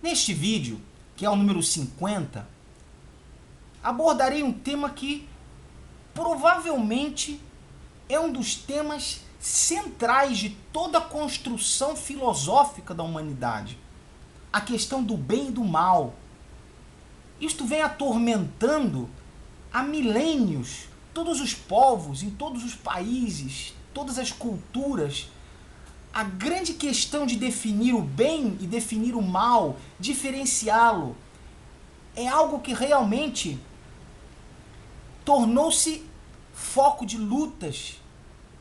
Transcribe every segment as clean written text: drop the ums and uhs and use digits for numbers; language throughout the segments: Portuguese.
Neste vídeo, que é o número 50, abordarei um tema que provavelmente é um dos temas centrais de toda a construção filosófica da humanidade. A questão do bem e do mal. Isto vem atormentando há milênios todos os povos, em todos os países, todas as culturas. A grande questão de definir o bem e definir o mal, diferenciá-lo, é algo que realmente tornou-se foco de lutas,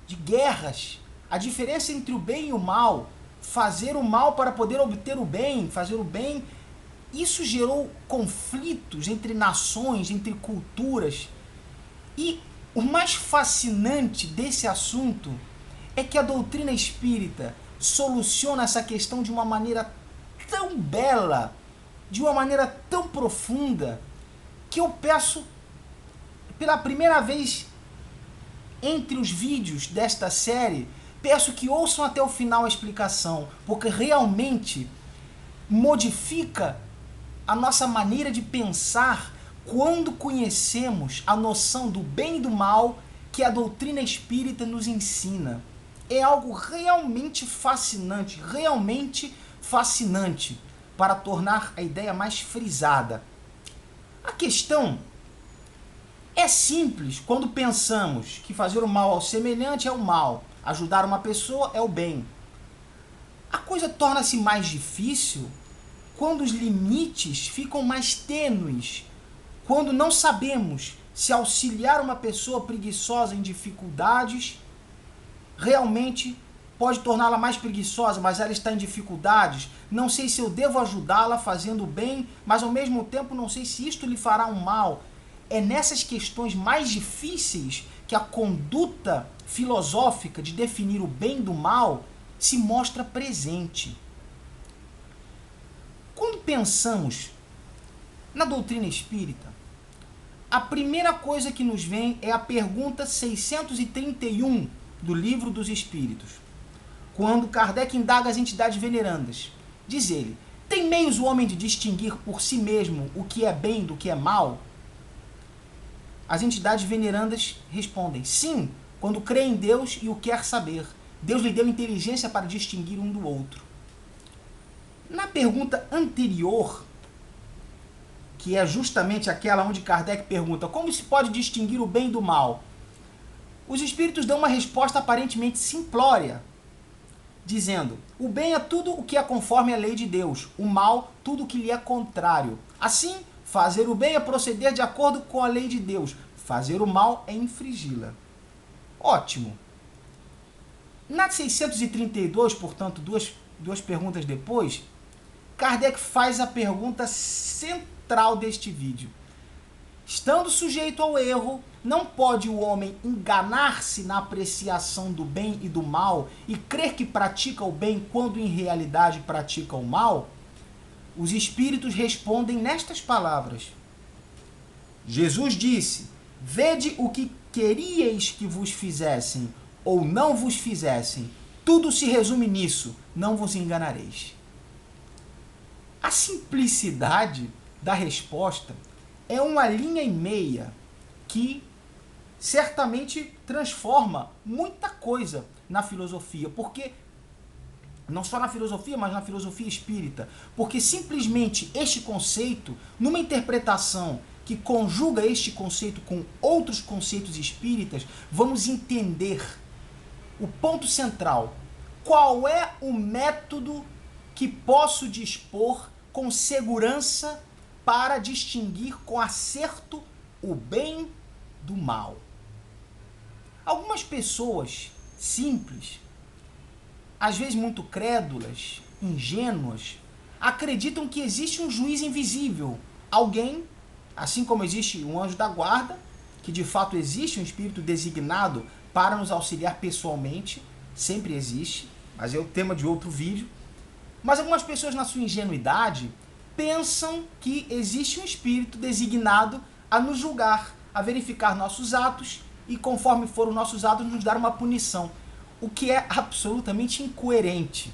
de guerras. A diferença entre o bem e o mal, fazer o mal para poder obter o bem, fazer o bem, isso gerou conflitos entre nações, entre culturas. E o mais fascinante desse assunto é que a doutrina espírita soluciona essa questão de uma maneira tão bela, de uma maneira tão profunda, que eu peço, pela primeira vez entre os vídeos desta série, peço que ouçam até o final a explicação, porque realmente modifica a nossa maneira de pensar quando conhecemos a noção do bem e do mal que a doutrina espírita nos ensina. É algo realmente fascinante para tornar a ideia mais frisada. A questão é simples quando pensamos que fazer o mal ao semelhante é o mal, ajudar uma pessoa é o bem. A coisa torna-se mais difícil quando os limites ficam mais tênues, quando não sabemos se auxiliar uma pessoa preguiçosa em dificuldades realmente pode torná-la mais preguiçosa, mas ela está em dificuldades. Não sei se eu devo ajudá-la fazendo bem, mas ao mesmo tempo não sei se isto lhe fará um mal. É nessas questões mais difíceis que a conduta filosófica de definir o bem do mal se mostra presente. Quando pensamos na doutrina espírita, a primeira coisa que nos vem é a pergunta 631 do Livro dos Espíritos. Quando Kardec indaga as entidades venerandas, diz ele: tem meios o homem de distinguir por si mesmo o que é bem do que é mal? As entidades venerandas respondem: sim, quando crê em Deus e o quer saber. Deus lhe deu inteligência para distinguir um do outro. Na pergunta anterior, que é justamente aquela onde Kardec pergunta como se pode distinguir o bem do mal, os espíritos dão uma resposta aparentemente simplória, dizendo: o bem é tudo o que é conforme a lei de Deus, o mal tudo o que lhe é contrário. Assim, fazer o bem é proceder de acordo com a lei de Deus, fazer o mal é infringi-la. Ótimo. Na 632, portanto, duas perguntas depois, Kardec faz a pergunta central deste vídeo. Estando sujeito ao erro, não pode o homem enganar-se na apreciação do bem e do mal e crer que pratica o bem quando em realidade pratica o mal? Os espíritos respondem nestas palavras. Jesus disse: vede o que queríeis que vos fizessem ou não vos fizessem. Tudo se resume nisso, não vos enganareis. A simplicidade da resposta é uma linha e meia que certamente transforma muita coisa na filosofia, porque não só na filosofia, mas na filosofia espírita, porque simplesmente este conceito, numa interpretação que conjuga este conceito com outros conceitos espíritas, vamos entender o ponto central. Qual é o método que posso dispor com segurança para distinguir com acerto o bem do mal? Algumas pessoas simples, às vezes muito crédulas, ingênuas, acreditam que existe um juiz invisível, alguém, assim como existe um anjo da guarda, que de fato existe um espírito designado para nos auxiliar pessoalmente, sempre existe, mas é o tema de outro vídeo. Mas algumas pessoas, na sua ingenuidade, pensam que existe um espírito designado a nos julgar, a verificar nossos atos e, conforme foram nossos atos, nos dar uma punição, o que é absolutamente incoerente.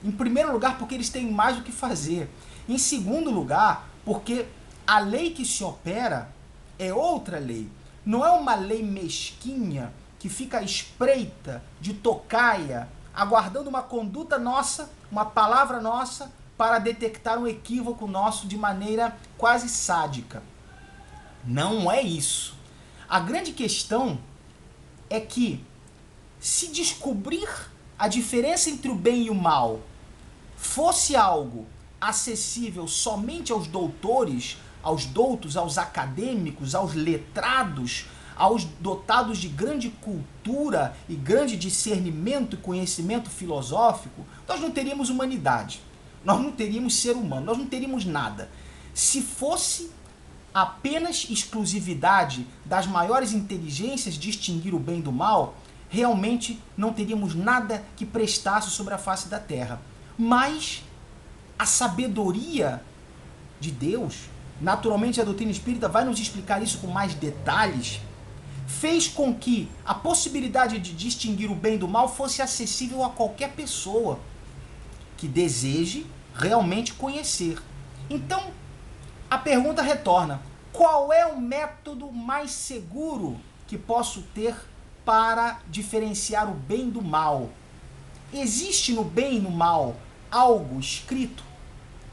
Em primeiro lugar, porque eles têm mais o que fazer. Em segundo lugar, porque a lei que se opera é outra lei. Não é uma lei mesquinha que fica à espreita de tocaia, aguardando uma conduta nossa, uma palavra nossa, para detectar um equívoco nosso de maneira quase sádica. Não é isso. A grande questão é que, se descobrir a diferença entre o bem e o mal fosse algo acessível somente aos doutores, aos doutos, aos acadêmicos, aos letrados, aos dotados de grande cultura e grande discernimento e conhecimento filosófico, nós não teríamos humanidade, nós não teríamos ser humano, nós não teríamos nada. Se fosse apenas exclusividade das maiores inteligências distinguir o bem do mal, realmente não teríamos nada que prestasse sobre a face da Terra. Mas a sabedoria de Deus, naturalmente a doutrina espírita vai nos explicar isso com mais detalhes, fez com que a possibilidade de distinguir o bem do mal fosse acessível a qualquer pessoa que deseje realmente conhecer. Então, a pergunta retorna: qual é o método mais seguro que posso ter para diferenciar o bem do mal? Existe no bem e no mal algo escrito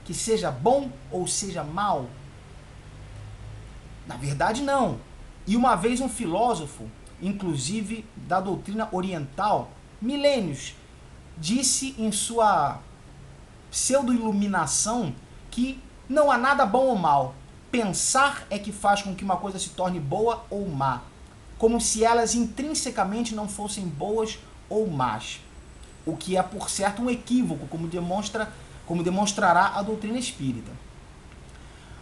que seja bom ou seja mal? Na verdade, não. E uma vez um filósofo, inclusive da doutrina oriental, milênios, disse em sua pseudo-iluminação que não há nada bom ou mal. Pensar é que faz com que uma coisa se torne boa ou má, como se elas intrinsecamente não fossem boas ou más. O que é, por certo, um equívoco, como demonstrará a doutrina espírita.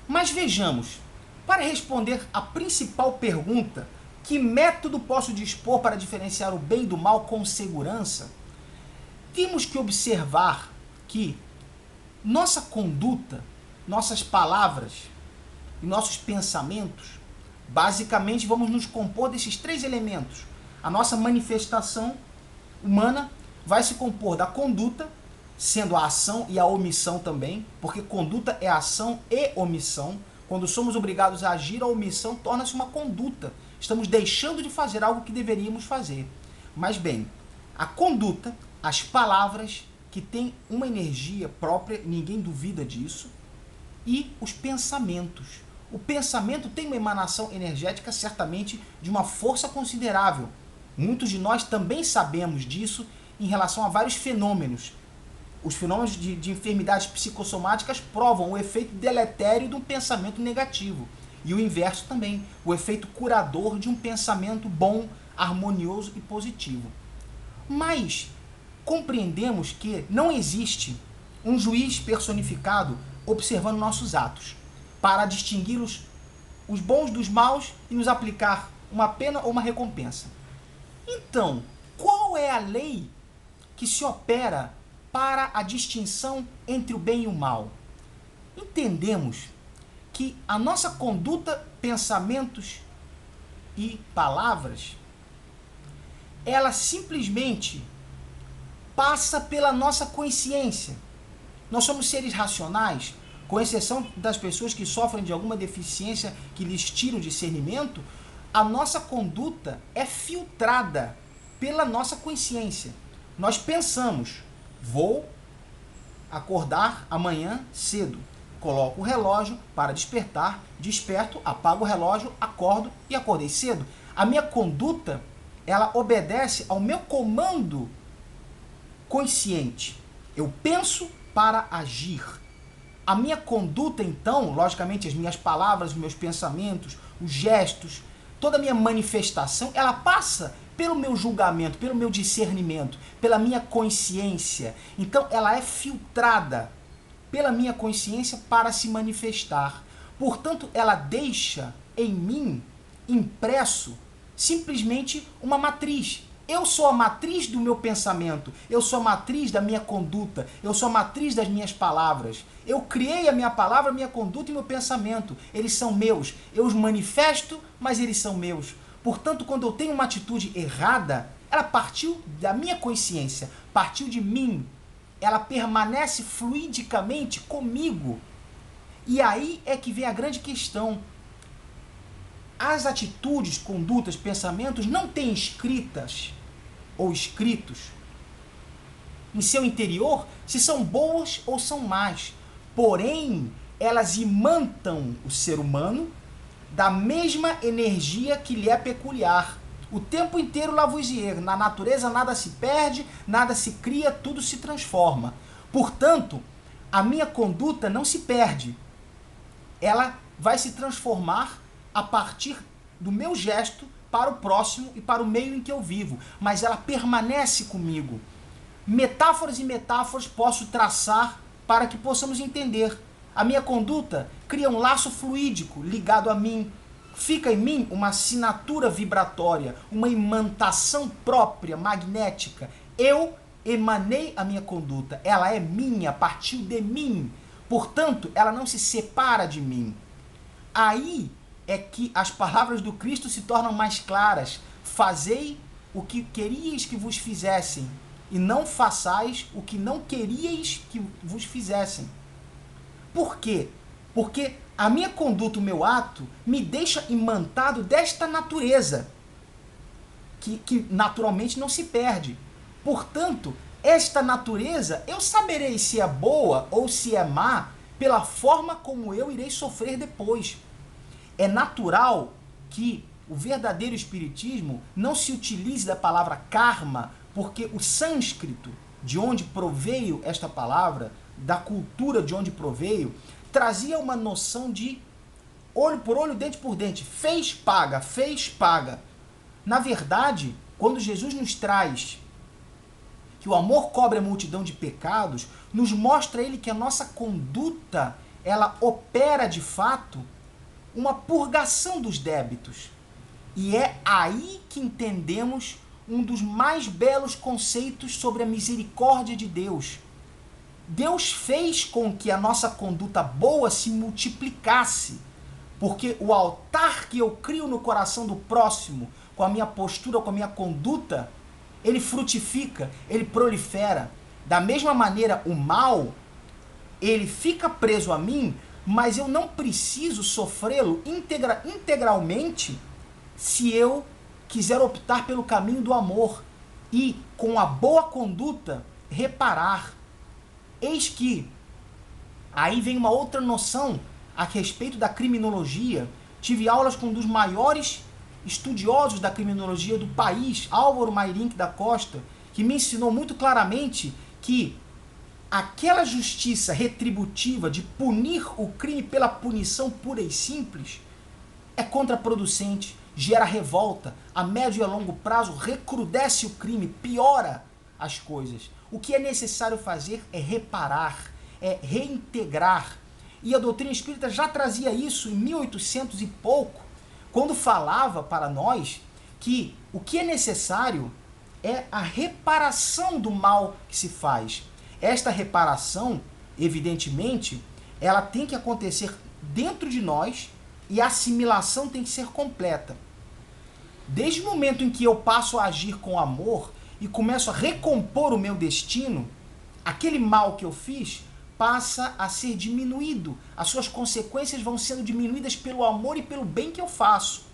Mas vejamos, para responder à principal pergunta, que método posso dispor para diferenciar o bem do mal com segurança? Temos que observar que nossa conduta, nossas palavras e nossos pensamentos, basicamente vamos nos compor desses três elementos. A nossa manifestação humana vai se compor da conduta, sendo a ação e a omissão também, porque conduta é ação e omissão. Quando somos obrigados a agir, a omissão torna-se uma conduta. Estamos deixando de fazer algo que deveríamos fazer. Mas bem, a conduta, as palavras, que têm uma energia própria, ninguém duvida disso, e os pensamentos. O pensamento tem uma emanação energética, certamente, de uma força considerável. Muitos de nós também sabemos disso em relação a vários fenômenos. Os fenômenos de enfermidades psicossomáticas provam o efeito deletério de um pensamento negativo. E o inverso também, o efeito curador de um pensamento bom, harmonioso e positivo. Mas compreendemos que não existe um juiz personificado observando nossos atos, para distingui os bons dos maus e nos aplicar uma pena ou uma recompensa. Então, qual é a lei que se opera para a distinção entre o bem e o mal? Entendemos que a nossa conduta, pensamentos e palavras, ela simplesmente passa pela nossa consciência. Nós somos seres racionais, com exceção das pessoas que sofrem de alguma deficiência que lhes tira o discernimento. A nossa conduta é filtrada pela nossa consciência. Nós pensamos: vou acordar amanhã cedo. Coloco o relógio para despertar, desperto, apago o relógio, acordo e acordei cedo. A minha conduta, ela obedece ao meu comando consciente. Eu penso para agir. A minha conduta, então, logicamente, as minhas palavras, os meus pensamentos, os gestos, toda a minha manifestação, ela passa pelo meu julgamento, pelo meu discernimento, pela minha consciência. Então, ela é filtrada pela minha consciência para se manifestar. Portanto, ela deixa em mim impresso simplesmente uma matriz. Eu sou a matriz do meu pensamento, eu sou a matriz da minha conduta, eu sou a matriz das minhas palavras. Eu criei a minha palavra, a minha conduta e meu pensamento. Eles são meus. Eu os manifesto, mas eles são meus. Portanto, quando eu tenho uma atitude errada, ela partiu da minha consciência, partiu de mim. ela permanece fluidicamente comigo. E aí é que vem a grande questão. As atitudes, condutas, pensamentos não têm escritas ou escritos em seu interior se são boas ou são más. Porém, elas imantam o ser humano da mesma energia que lhe é peculiar. O tempo inteiro Lavoisier, na natureza nada se perde, nada se cria, tudo se transforma. Portanto, a minha conduta não se perde. Ela vai se transformar a partir do meu gesto para o próximo e para o meio em que eu vivo. Mas ela permanece comigo. Metáforas e metáforas posso traçar para que possamos entender. A minha conduta cria um laço fluídico ligado a mim. Fica em mim uma assinatura vibratória, uma imantação própria, magnética. Eu emanei a minha conduta. Ela é minha, partiu de mim. Portanto, ela não se separa de mim. Aí é que as palavras do Cristo se tornam mais claras. Fazei o que queríeis que vos fizessem, e não façais o que não queríeis que vos fizessem. Por quê? Porque a minha conduta, o meu ato, me deixa imantado desta natureza, que naturalmente não se perde. Portanto, esta natureza, eu saberei se é boa ou se é má, pela forma como eu irei sofrer depois. É natural que o verdadeiro espiritismo não se utilize da palavra karma, porque o sânscrito, de onde proveio esta palavra, da cultura de onde proveio, trazia uma noção de olho por olho, dente por dente. Fez, paga, fez, paga. Na verdade, quando Jesus nos traz que o amor cobre a multidão de pecados, nos mostra ele que a nossa conduta, ela opera de fato uma purgação dos débitos. E é aí que entendemos um dos mais belos conceitos sobre a misericórdia de Deus. Deus fez com que a nossa conduta boa se multiplicasse, porque o altar que eu crio no coração do próximo, com a minha postura, com a minha conduta, ele frutifica, ele prolifera. Da mesma maneira, o mal, ele fica preso a mim, mas eu não preciso sofrê-lo integralmente se eu quiser optar pelo caminho do amor e, com a boa conduta, reparar. Eis que aí vem uma outra noção a respeito da criminologia. Tive aulas com um dos maiores estudiosos da criminologia do país, Álvaro Mairink da Costa, que me ensinou muito claramente que aquela justiça retributiva de punir o crime pela punição pura e simples é contraproducente, gera revolta, a médio e a longo prazo recrudesce o crime, piora as coisas. O que é necessário fazer é reparar, é reintegrar. E a doutrina espírita já trazia isso em 1800 e pouco, quando falava para nós que o que é necessário é a reparação do mal que se faz. Esta reparação, evidentemente, ela tem que acontecer dentro de nós e a assimilação tem que ser completa. Desde o momento em que eu passo a agir com amor e começo a recompor o meu destino, aquele mal que eu fiz passa a ser diminuído. As suas consequências vão sendo diminuídas pelo amor e pelo bem que eu faço.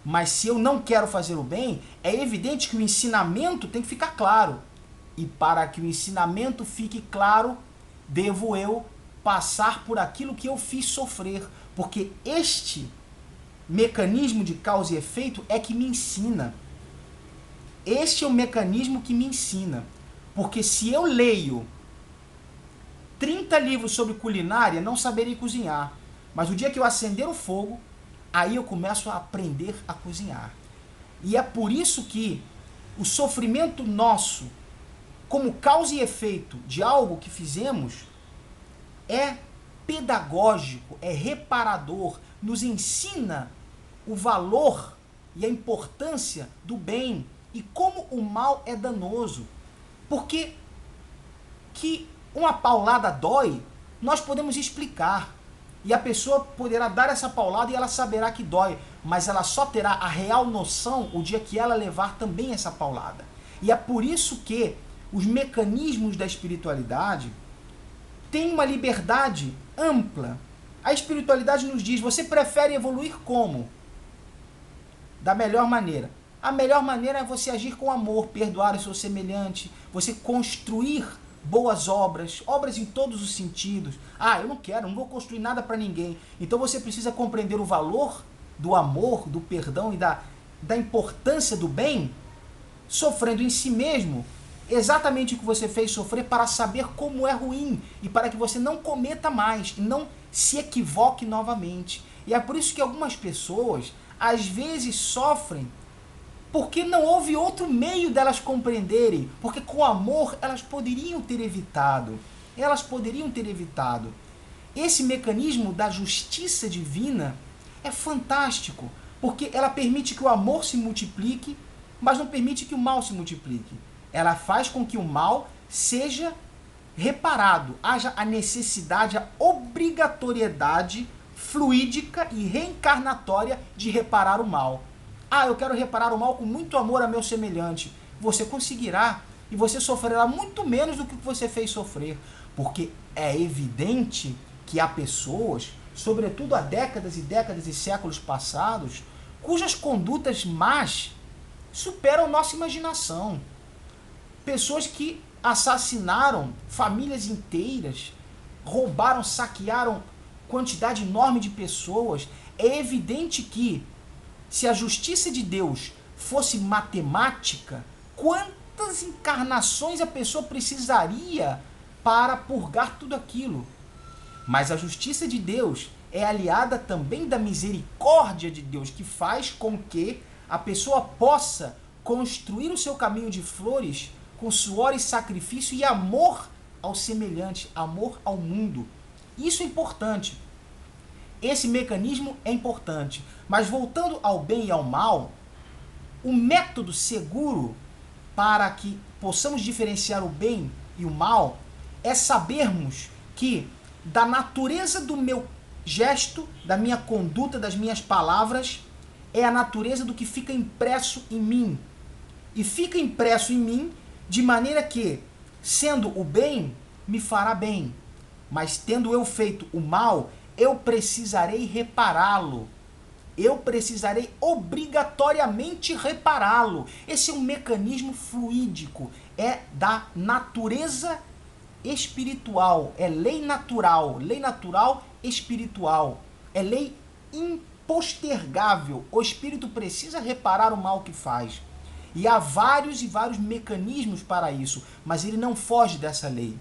Mas se eu não quero fazer o bem, é evidente que o ensinamento tem que ficar claro. E para que o ensinamento fique claro, devo eu passar por aquilo que eu fiz sofrer. Porque este mecanismo de causa e efeito é que me ensina. Este é o mecanismo que me ensina. Porque se eu leio 30 livros sobre culinária, não saberei cozinhar. Mas o dia que eu acender o fogo, aí eu começo a aprender a cozinhar. E é por isso que o sofrimento nosso, como causa e efeito de algo que fizemos, é pedagógico, é reparador, nos ensina o valor e a importância do bem e como o mal é danoso. Porque que uma paulada dói, nós podemos explicar. E a pessoa poderá dar essa paulada e ela saberá que dói, mas ela só terá a real noção o dia que ela levar também essa paulada. E é por isso que os mecanismos da espiritualidade têm uma liberdade ampla. A espiritualidade nos diz, você prefere evoluir como? Da melhor maneira. A melhor maneira é você agir com amor, perdoar o seu semelhante, você construir boas obras, obras em todos os sentidos. Ah, eu não vou construir nada para ninguém. Então você precisa compreender o valor do amor, do perdão e da importância do bem, sofrendo em si mesmo exatamente o que você fez sofrer para saber como é ruim e para que você não cometa mais e não se equivoque novamente. E é por isso que algumas pessoas às vezes sofrem porque não houve outro meio delas compreenderem, porque com amor elas poderiam ter evitado. Elas poderiam ter evitado. Esse mecanismo da justiça divina é fantástico, porque ela permite que o amor se multiplique, mas não permite que o mal se multiplique. Ela faz com que o mal seja reparado, haja a necessidade, a obrigatoriedade fluídica e reencarnatória de reparar o mal. Ah, eu quero reparar o mal com muito amor a meu semelhante. Você conseguirá e você sofrerá muito menos do que você fez sofrer, porque é evidente que há pessoas, sobretudo há décadas e décadas e séculos passados, cujas condutas más superam nossa imaginação. Pessoas que assassinaram famílias inteiras, roubaram, saquearam quantidade enorme de pessoas. É evidente que, se a justiça de Deus fosse matemática, quantas encarnações a pessoa precisaria para purgar tudo aquilo? Mas a justiça de Deus é aliada também da misericórdia de Deus, que faz com que a pessoa possa construir o seu caminho de flores com suor e sacrifício e amor ao semelhante, amor ao mundo. Isso é importante. Esse mecanismo é importante. Mas voltando ao bem e ao mal, o método seguro para que possamos diferenciar o bem e o mal é sabermos que da natureza do meu gesto, da minha conduta, das minhas palavras, é a natureza do que fica impresso em mim. E fica impresso em mim de maneira que, sendo o bem, me fará bem. Mas tendo eu feito o mal, eu precisarei repará-lo. Eu precisarei obrigatoriamente repará-lo. Esse é um mecanismo fluídico, é da natureza espiritual, é lei natural espiritual, é lei impostergável. O espírito precisa reparar o mal que faz. E há vários e vários mecanismos para isso, mas ele não foge dessa lei.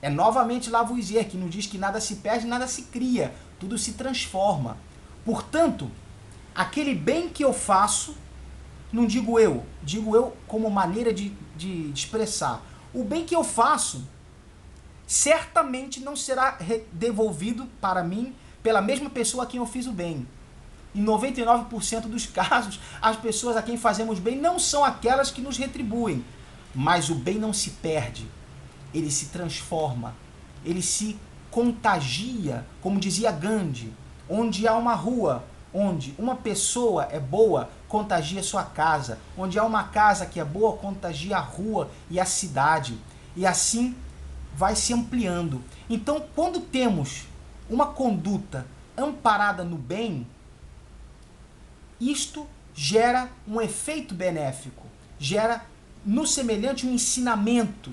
É novamente Lavoisier que nos diz que nada se perde, nada se cria, tudo se transforma. Portanto, aquele bem que eu faço, não digo eu como maneira de expressar. O bem que eu faço certamente não será devolvido para mim pela mesma pessoa a quem eu fiz o bem. Em 99% dos casos, as pessoas a quem fazemos bem não são aquelas que nos retribuem. Mas o bem não se perde, ele se transforma, ele se contagia, como dizia Gandhi. Onde há uma rua, onde uma pessoa é boa, contagia sua casa. Onde há uma casa que é boa, contagia a rua e a cidade. E assim vai se ampliando. Então, quando temos uma conduta amparada no bem, isto gera um efeito benéfico, gera no semelhante um ensinamento,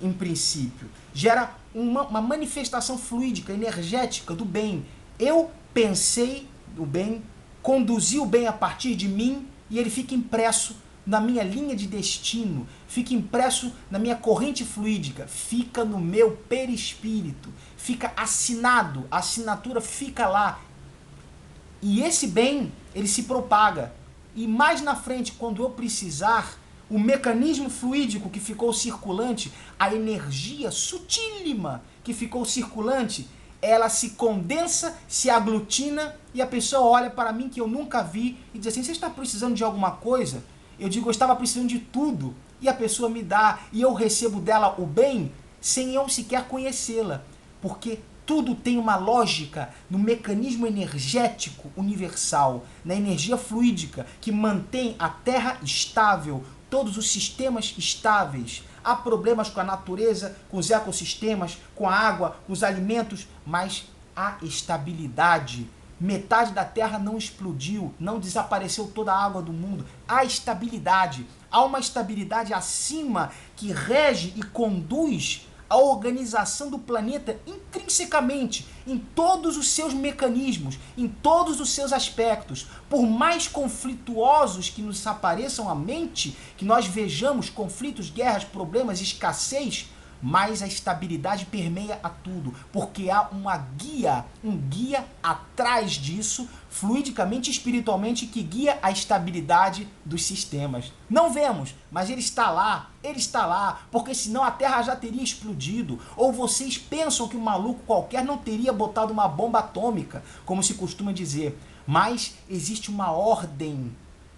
em princípio, gera uma manifestação fluídica, energética do bem. Eu pensei o bem, conduzi o bem a partir de mim e ele fica impresso na minha linha de destino, fica impresso na minha corrente fluídica, fica no meu perispírito, fica assinado, a assinatura fica lá. E esse bem, ele se propaga. E mais na frente, quando eu precisar, o mecanismo fluídico que ficou circulante, a energia sutílima que ficou circulante, ela se condensa, se aglutina e a pessoa olha para mim que eu nunca vi e diz assim, você está precisando de alguma coisa? Eu digo, eu estava precisando de tudo. E a pessoa me dá e eu recebo dela o bem sem eu sequer conhecê-la. Porque tudo tem uma lógica no mecanismo energético universal, na energia fluídica que mantém a Terra estável, todos os sistemas estáveis. há problemas com a natureza, com os ecossistemas, com a água, com os alimentos, mas há estabilidade. Metade da Terra não explodiu, não desapareceu toda a água do mundo. Há estabilidade. Há uma estabilidade acima que rege e conduz a organização do planeta intrinsecamente, em todos os seus mecanismos, em todos os seus aspectos. Por mais conflituosos que nos apareçam à mente, que nós vejamos conflitos, guerras, problemas, escassez, mas a estabilidade permeia a tudo, porque há um guia atrás disso, fluidicamente e espiritualmente, que guia a estabilidade dos sistemas. Não vemos, mas ele está lá, porque senão a Terra já teria explodido. Ou vocês pensam que um maluco qualquer não teria botado uma bomba atômica, como se costuma dizer, mas existe uma ordem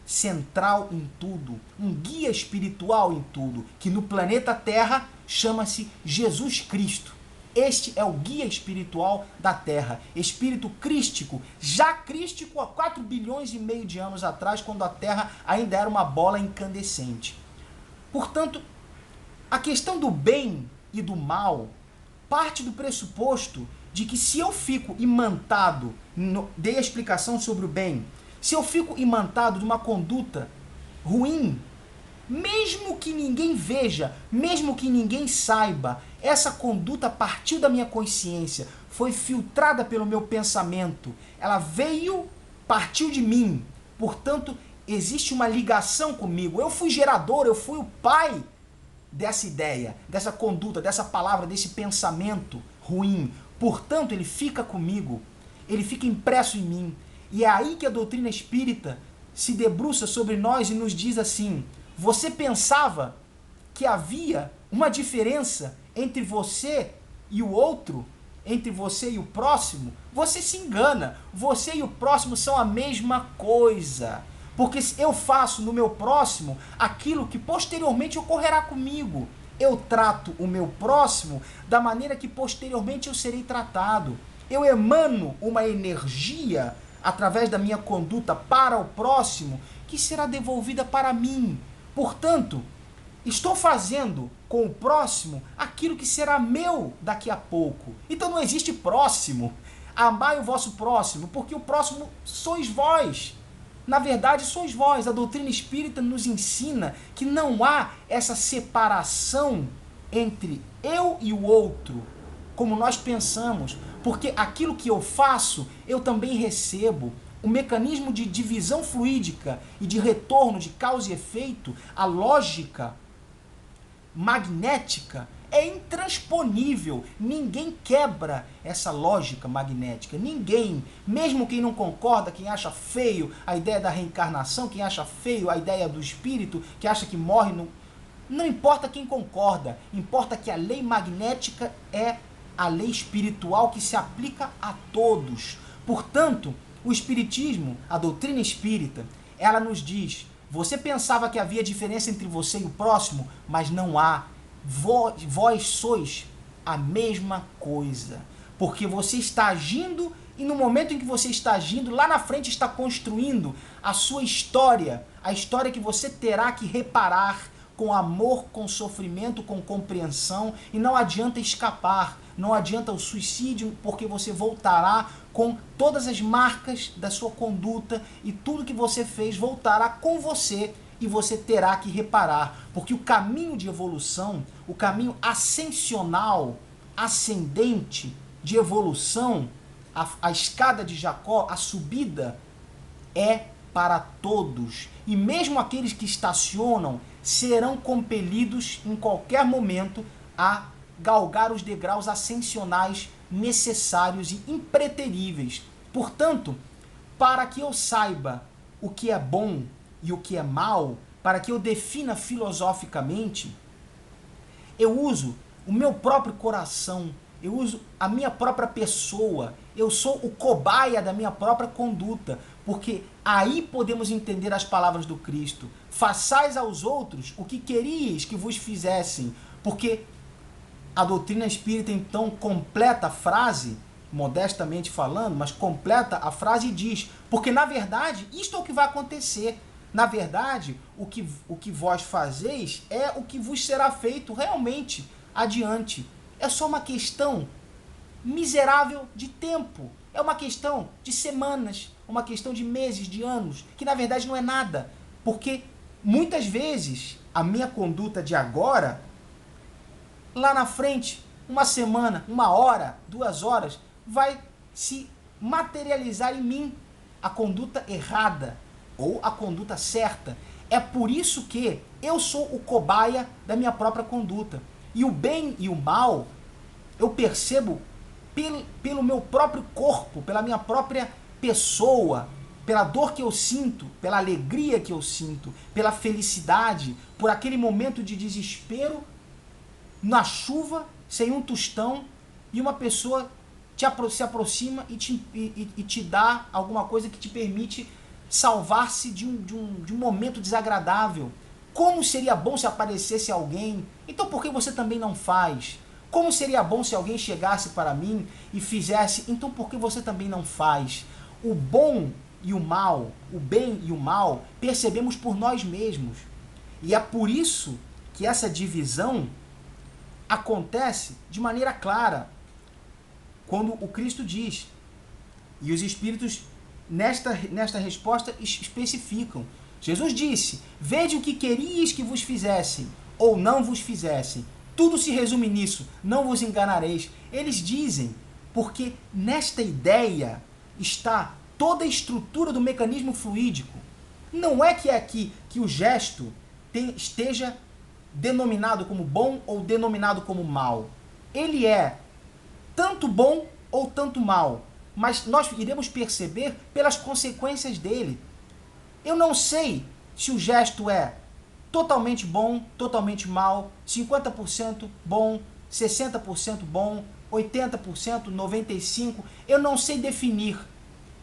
central em tudo, um guia espiritual em tudo, que no planeta Terra chama-se Jesus Cristo. Este é o guia espiritual da Terra, espírito crístico, já crístico há 4 bilhões e meio de anos atrás, quando a Terra ainda era uma bola incandescente. Portanto, a questão do bem e do mal parte do pressuposto de que se eu fico imantado, dei a explicação sobre o bem, se eu fico imantado de uma conduta ruim, mesmo que ninguém veja, mesmo que ninguém saiba, essa conduta partiu da minha consciência, foi filtrada pelo meu pensamento, ela partiu de mim, portanto, existe uma ligação comigo. Eu fui gerador, eu fui o pai dessa ideia, dessa conduta, dessa palavra, desse pensamento ruim. Portanto, ele fica comigo, ele fica impresso em mim. E é aí que a doutrina espírita se debruça sobre nós e nos diz assim: você pensava que havia uma diferença entre você e o outro, entre você e o próximo? Você se engana. Você e o próximo são a mesma coisa. Porque eu faço no meu próximo aquilo que posteriormente ocorrerá comigo. Eu trato o meu próximo da maneira que posteriormente eu serei tratado. Eu emano uma energia através da minha conduta para o próximo, que será devolvida para mim. Portanto, estou fazendo com o próximo aquilo que será meu daqui a pouco. Então não existe próximo. Amai o vosso próximo, porque o próximo sois vós. Na verdade, sois vós. A doutrina espírita nos ensina que não há essa separação entre eu e o outro, como nós pensamos, porque aquilo que eu faço, eu também recebo. O mecanismo de divisão fluídica e de retorno de causa e efeito, a lógica magnética é intransponível. Ninguém quebra essa lógica magnética. Ninguém, mesmo quem não concorda, quem acha feio a ideia da reencarnação, quem acha feio a ideia do espírito, que acha que morre no... Não importa quem concorda, importa que a lei magnética é a lei espiritual que se aplica a todos. Portanto, o espiritismo, a doutrina espírita, ela nos diz: você pensava que havia diferença entre você e o próximo, mas não há. Vós sois a mesma coisa. Porque você está agindo e no momento em que você está agindo, lá na frente está construindo a sua história, a história que você terá que reparar com amor, com sofrimento, com compreensão, e não adianta escapar, não adianta o suicídio, porque você voltará com todas as marcas da sua conduta e tudo que você fez voltará com você e você terá que reparar, porque o caminho de evolução, o caminho ascensional, ascendente de evolução, a escada de Jacó, a subida é para todos, e mesmo aqueles que estacionam serão compelidos em qualquer momento a galgar os degraus ascensionais necessários e impreteríveis. Portanto, para que eu saiba o que é bom e o que é mal, para que eu defina filosoficamente, eu uso o meu próprio coração, eu uso a minha própria pessoa, eu sou o cobaia da minha própria conduta, porque aí podemos entender as palavras do Cristo: façais aos outros o que queríeis que vos fizessem, porque a doutrina espírita então completa a frase, modestamente falando, mas completa a frase e diz: porque na verdade isto é o que vai acontecer. Na verdade, o que vós fazeis é o que vos será feito realmente adiante. É só uma questão miserável de tempo. É uma questão de semanas, uma questão de meses, de anos, que na verdade não é nada. Porque muitas vezes a minha conduta de agora, lá na frente, uma semana, 1 hora, 2 horas, vai se materializar em mim a conduta errada ou a conduta certa. É por isso que eu sou o cobaia da minha própria conduta. E o bem e o mal eu percebo pelo meu próprio corpo, pela minha própria pessoa, pela dor que eu sinto, pela alegria que eu sinto, pela felicidade, por aquele momento de desespero, na chuva, sem um tostão, e uma pessoa se aproxima e te dá alguma coisa que te permite salvar-se de um momento desagradável. Como seria bom se aparecesse alguém? Então por que você também não faz? Como seria bom se alguém chegasse para mim e fizesse? Então por que você também não faz? O bom e o mal, o bem e o mal, percebemos por nós mesmos. E é por isso que essa divisão acontece de maneira clara. Quando o Cristo diz, e os Espíritos nesta resposta especificam. Jesus disse, vede o que queríeis que vos fizessem, ou não vos fizessem. Tudo se resume nisso, não vos enganareis. Eles dizem, porque nesta ideia está toda a estrutura do mecanismo fluídico. Não é que é aqui que o gesto esteja denominado como bom ou denominado como mal. Ele é tanto bom ou tanto mal, mas nós iremos perceber pelas consequências dele. Eu não sei se o gesto é totalmente bom, totalmente mal, 50% bom, 60% bom, 80%, 95%, eu não sei definir.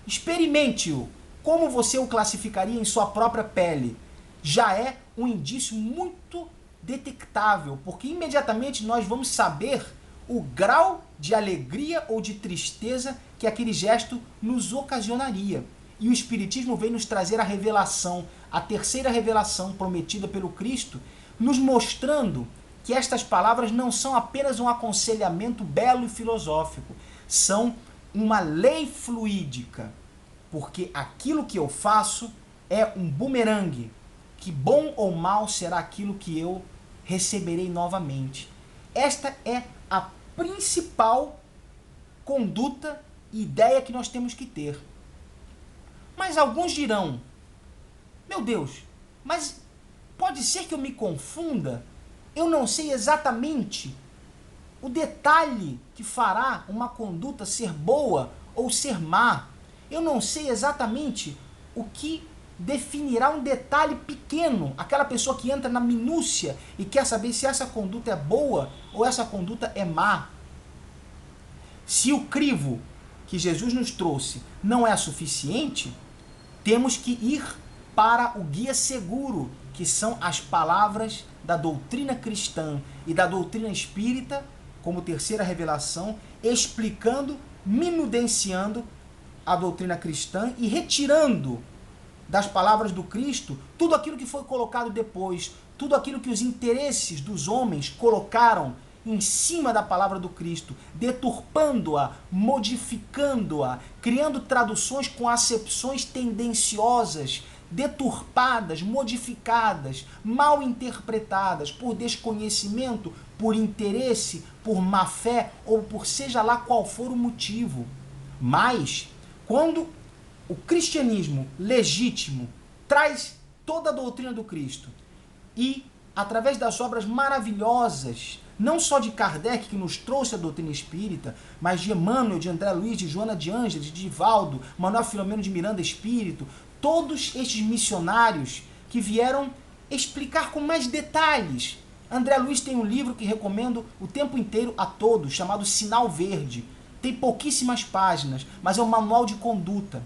Experimente-o. Como você o classificaria em sua própria pele? Já é um indício muito detectável, porque imediatamente nós vamos saber o grau de alegria ou de tristeza que aquele gesto nos ocasionaria. E o Espiritismo vem nos trazer a revelação, a terceira revelação prometida pelo Cristo, nos mostrando que estas palavras não são apenas um aconselhamento belo e filosófico, são uma lei fluídica, porque aquilo que eu faço é um bumerangue, que bom ou mal será aquilo que eu receberei novamente. Esta é a principal conduta e ideia que nós temos que ter. Mas alguns dirão, meu Deus, mas pode ser que eu me confunda? Eu não sei exatamente o detalhe que fará uma conduta ser boa ou ser má. Eu não sei exatamente o que definirá um detalhe pequeno, aquela pessoa que entra na minúcia e quer saber se essa conduta é boa ou essa conduta é má. Se o crivo que Jesus nos trouxe não é suficiente, temos que ir para o guia seguro, que são as palavras da doutrina cristã e da doutrina espírita, como terceira revelação, explicando, minudenciando a doutrina cristã e retirando das palavras do Cristo tudo aquilo que foi colocado depois, tudo aquilo que os interesses dos homens colocaram em cima da palavra do Cristo, deturpando-a, modificando-a, criando traduções com acepções tendenciosas, deturpadas, modificadas, mal interpretadas por desconhecimento, por interesse, por má fé ou por seja lá qual for o motivo. Mas, quando o cristianismo legítimo traz toda a doutrina do Cristo e, através das obras maravilhosas, não só de Kardec, que nos trouxe a doutrina espírita, mas de Emmanuel, de André Luiz, de Joana de Ângeles, de Divaldo, Manuel Filomeno de Miranda Espírito, todos estes missionários que vieram explicar com mais detalhes. André Luiz tem um livro que recomendo o tempo inteiro a todos, chamado Sinal Verde. Tem pouquíssimas páginas, mas é um manual de conduta.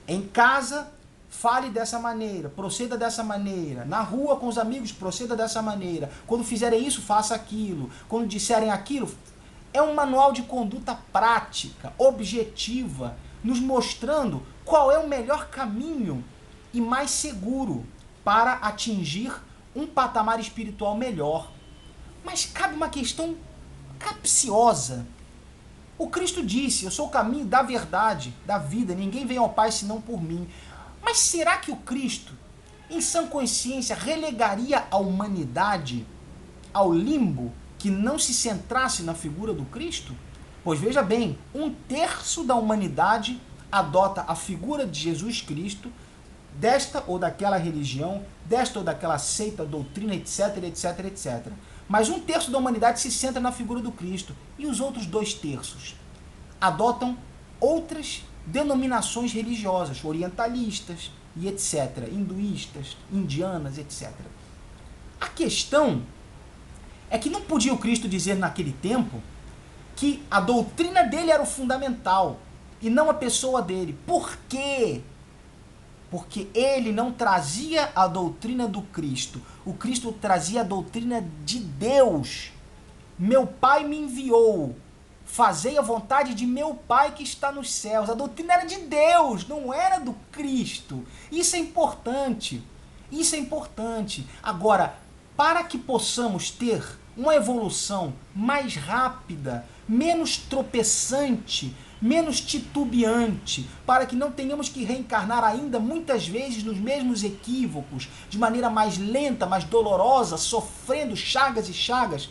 Em casa, fale dessa maneira, proceda dessa maneira. Na rua com os amigos, proceda dessa maneira. Quando fizerem isso, faça aquilo. Quando disserem aquilo, é um manual de conduta prática, objetiva, nos mostrando qual é o melhor caminho e mais seguro. para atingir um patamar espiritual melhor. Mas cabe uma questão capciosa. O Cristo disse: eu sou o caminho da verdade, da vida, ninguém vem ao Pai senão por mim. Mas será que o Cristo, em sã consciência, relegaria a humanidade ao limbo que não se centrasse na figura do Cristo? Pois veja bem, 1/3 da humanidade adota a figura de Jesus Cristo, desta ou daquela religião, desta ou daquela seita, doutrina, etc, etc, etc. Mas 1/3 da humanidade se centra na figura do Cristo. E os outros 2/3 adotam outras denominações religiosas, orientalistas e etc, hinduístas, indianas, etc. A questão é que não podia o Cristo dizer naquele tempo que a doutrina dele era o fundamental e não a pessoa dele. Por quê? Porque ele não trazia a doutrina do Cristo. O Cristo trazia a doutrina de Deus. Meu Pai me enviou. Fazei a vontade de meu Pai que está nos céus. A doutrina era de Deus, não era do Cristo. Isso é importante. Isso é importante. Agora, para que possamos ter uma evolução mais rápida, menos tropeçante, menos titubeante, para que não tenhamos que reencarnar ainda muitas vezes nos mesmos equívocos, de maneira mais lenta, mais dolorosa, sofrendo chagas e chagas,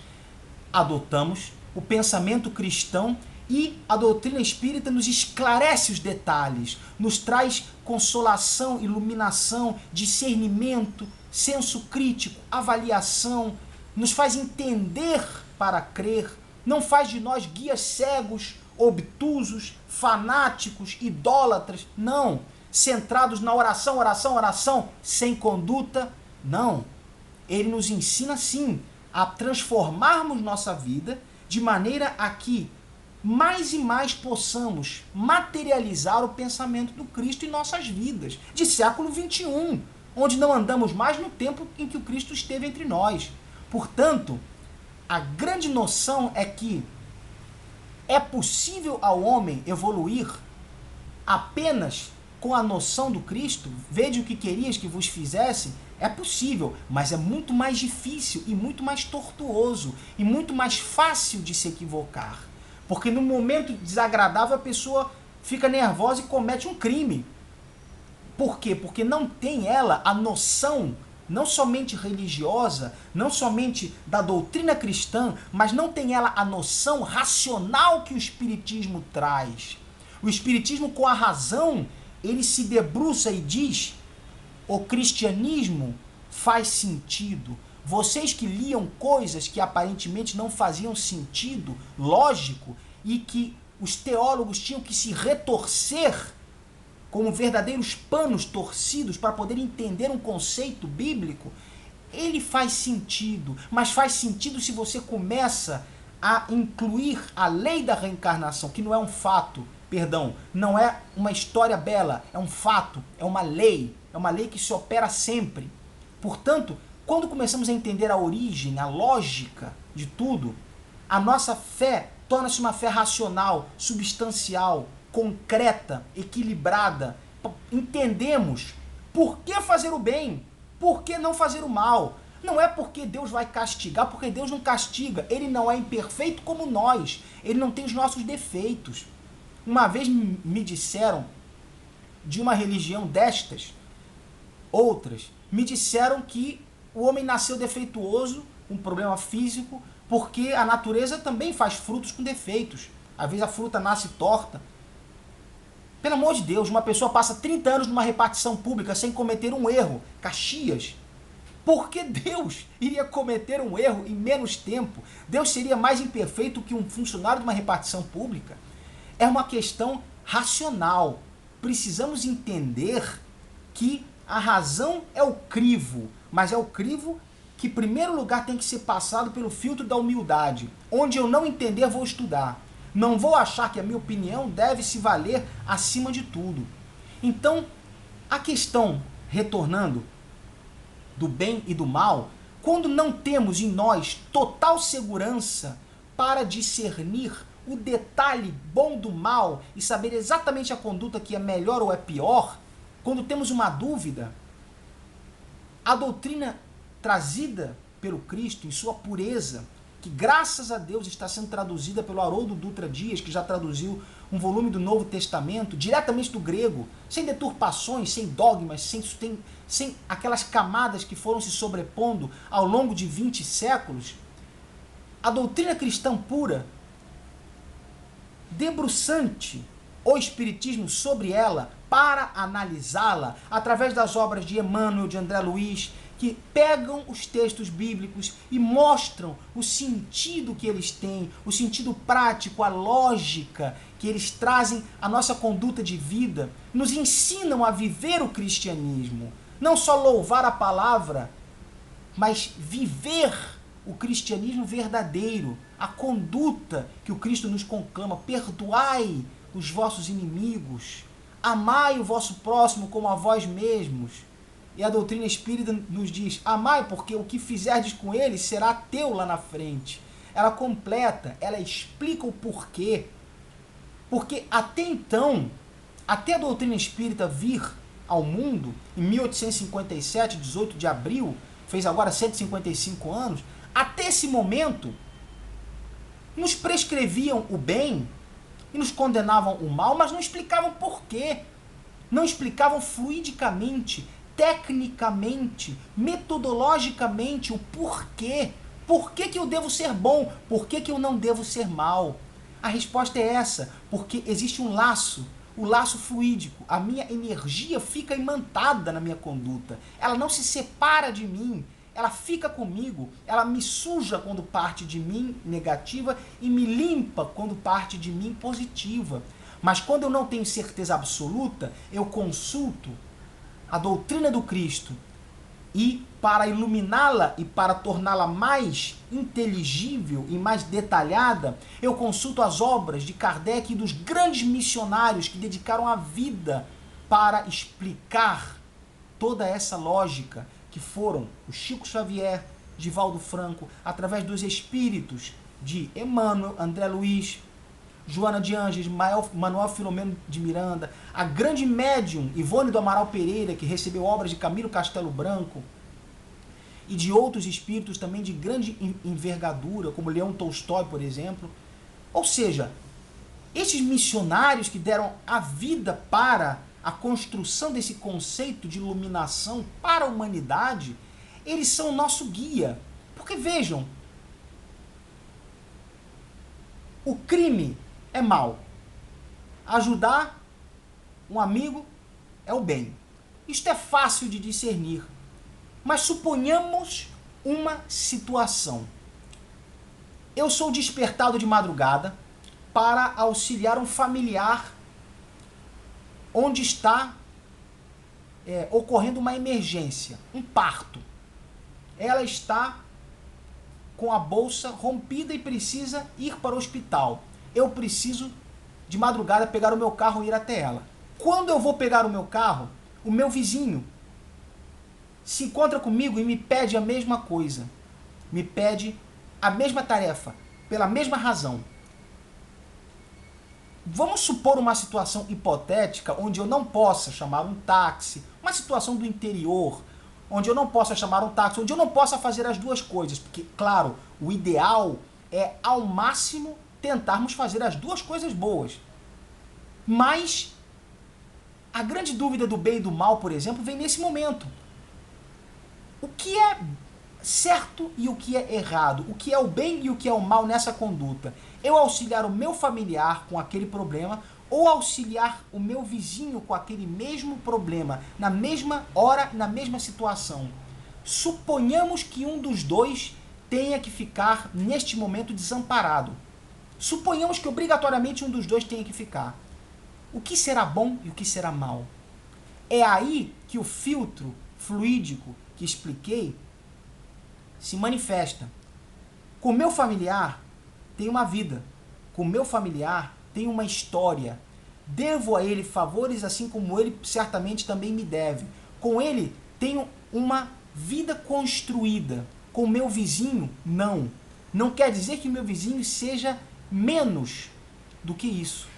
adotamos o pensamento cristão e a doutrina espírita nos esclarece os detalhes, nos traz consolação, iluminação, discernimento, senso crítico, avaliação, nos faz entender para crer, não faz de nós guias cegos, obtusos, fanáticos, idólatras, não. Centrados na oração, oração, oração, sem conduta, não. Ele nos ensina, sim, a transformarmos nossa vida de maneira a que mais e mais possamos materializar o pensamento do Cristo em nossas vidas, de século XXI, onde não andamos mais no tempo em que o Cristo esteve entre nós. Portanto, a grande noção é que é possível ao homem evoluir apenas com a noção do Cristo? Vede o que querias que vos fizesse? É possível, mas é muito mais difícil e muito mais tortuoso e muito mais fácil de se equivocar. Porque no momento desagradável a pessoa fica nervosa e comete um crime. Por quê? Porque não tem ela a noção, não somente religiosa, não somente da doutrina cristã, mas não tem ela a noção racional que o Espiritismo traz. O Espiritismo, com a razão, ele se debruça e diz: o cristianismo faz sentido. Vocês que liam coisas que aparentemente não faziam sentido lógico e que os teólogos tinham que se retorcer como verdadeiros panos torcidos para poder entender um conceito bíblico, ele faz sentido, mas faz sentido se você começa a incluir a lei da reencarnação, que não é um fato, perdão, não é uma história bela, é um fato, é uma lei que se opera sempre. Portanto, quando começamos a entender a origem, a lógica de tudo, a nossa fé torna-se uma fé racional, substancial, concreta, equilibrada. Entendemos por que fazer o bem, por que não fazer o mal. Não é porque Deus vai castigar, porque Deus não castiga. Ele não é imperfeito como nós. Ele não tem os nossos defeitos. Uma vez me disseram, de uma religião destas, outras, me disseram que o homem nasceu defeituoso, um problema físico, porque a natureza também faz frutos com defeitos. Às vezes a fruta nasce torta. Pelo amor de Deus, uma pessoa passa 30 anos numa repartição pública sem cometer um erro. Caxias. Por que Deus iria cometer um erro em menos tempo? Deus seria mais imperfeito que um funcionário de uma repartição pública? É uma questão racional. Precisamos entender que a razão é o crivo, mas é o crivo que, em primeiro lugar, tem que ser passado pelo filtro da humildade. Onde eu não entender, vou estudar. Não vou achar que a minha opinião deve se valer acima de tudo. Então, a questão, retornando, do bem e do mal, quando não temos em nós total segurança para discernir o detalhe bom do mal e saber exatamente a conduta que é melhor ou é pior, quando temos uma dúvida, A doutrina trazida pelo Cristo em sua pureza, que graças a Deus está sendo traduzida pelo Haroldo Dutra Dias, que já traduziu um volume do Novo Testamento, diretamente do grego, sem deturpações, sem dogmas, sem aquelas camadas que foram se sobrepondo ao longo de 20 séculos, a doutrina cristã pura, debruçante o Espiritismo sobre ela, para analisá-la, através das obras de Emmanuel, de André Luiz, que pegam os textos bíblicos e mostram o sentido que eles têm, o sentido prático, a lógica que eles trazem à nossa conduta de vida, nos ensinam a viver o cristianismo. Não só louvar a palavra, mas viver o cristianismo verdadeiro, a conduta que o Cristo nos conclama. Perdoai os vossos inimigos, amai o vosso próximo como a vós mesmos. E a doutrina espírita nos diz, amai, porque o que fizerdes com ele será teu lá na frente. Ela completa, ela explica o porquê. Porque até então, até a doutrina espírita vir ao mundo, em 1857, 18 de abril, fez agora 155 anos, até esse momento, nos prescreviam o bem e nos condenavam o mal, mas não explicavam porquê. Não explicavam fluidicamente, tecnicamente, metodologicamente o porquê. Por que que eu devo ser bom? Por que que eu não devo ser mal? A resposta é essa, porque existe um laço, o laço fluídico. A minha energia fica imantada na minha conduta. Ela não se separa de mim, ela fica comigo, ela me suja quando parte de mim negativa e me limpa quando parte de mim positiva. Mas quando eu não tenho certeza absoluta, eu consulto a doutrina do Cristo e, para iluminá-la e para torná-la mais inteligível e mais detalhada, eu consulto as obras de Kardec e dos grandes missionários que dedicaram a vida para explicar toda essa lógica, que foram o Chico Xavier, Divaldo Franco, através dos espíritos de Emmanuel, André Luiz, Joana de Ângeles, Manuel Filomeno de Miranda, a grande médium Ivone do Amaral Pereira, que recebeu obras de Camilo Castelo Branco, e de outros espíritos também de grande envergadura, como Leão Tolstói, por exemplo. Ou seja, esses missionários que deram a vida para a construção desse conceito de iluminação para a humanidade, eles são o nosso guia. Porque vejam, o crime é mal. Ajudar um amigo é o bem. Isto é fácil de discernir. Mas suponhamos uma situação. Eu sou despertado de madrugada para auxiliar um familiar onde está ocorrendo uma emergência, um parto. Ela está com a bolsa rompida e precisa ir para o hospital. Eu preciso, de madrugada, pegar o meu carro e ir até ela. Quando eu vou pegar o meu carro, o meu vizinho se encontra comigo e me pede a mesma coisa. Me pede a mesma tarefa, pela mesma razão. Vamos supor uma situação hipotética onde eu não possa chamar um táxi, uma situação do interior, onde eu não possa chamar um táxi, onde eu não possa fazer as duas coisas, porque, claro, o ideal é, ao máximo, tentarmos fazer as duas coisas boas. Mas a grande dúvida do bem e do mal, por exemplo, vem nesse momento. O que é certo e o que é errado? O que é o bem e o que é o mal nessa conduta? Eu auxiliar o meu familiar com aquele problema ou auxiliar o meu vizinho com aquele mesmo problema, na mesma hora, na mesma situação? Suponhamos que um dos dois tenha que ficar, neste momento, desamparado. Suponhamos que obrigatoriamente um dos dois tenha que ficar. O que será bom e o que será mal? É aí que o filtro fluídico que expliquei se manifesta. Com o meu familiar tem uma vida. Com o meu familiar tem uma história. Devo a ele favores assim como ele certamente também me deve. Com ele tenho uma vida construída. Com o meu vizinho, não. Não quer dizer que o meu vizinho seja menos do que isso.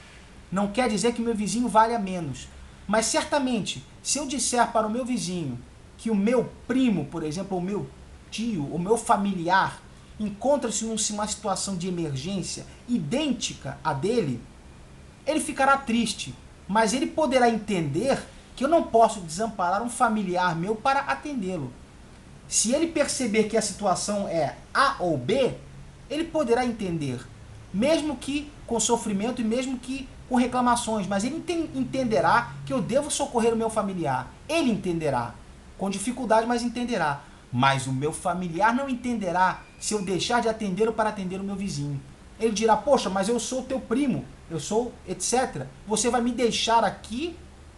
Não quer dizer que o meu vizinho valha menos. Mas certamente, se eu disser para o meu vizinho que o meu primo, por exemplo, o meu tio, o meu familiar, encontra-se numa situação de emergência idêntica à dele, ele ficará triste, mas ele poderá entender que eu não posso desamparar um familiar meu para atendê-lo. Se ele perceber que a situação é A ou B, ele poderá entender, mesmo que com sofrimento e mesmo que com reclamações, mas ele entenderá que eu devo socorrer o meu familiar. Ele entenderá, com dificuldade, mas entenderá. Mas o meu familiar não entenderá se eu deixar de atendê-lo para atender o meu vizinho. Ele dirá, poxa, mas eu sou teu primo, eu sou etc. Você vai me deixar aqui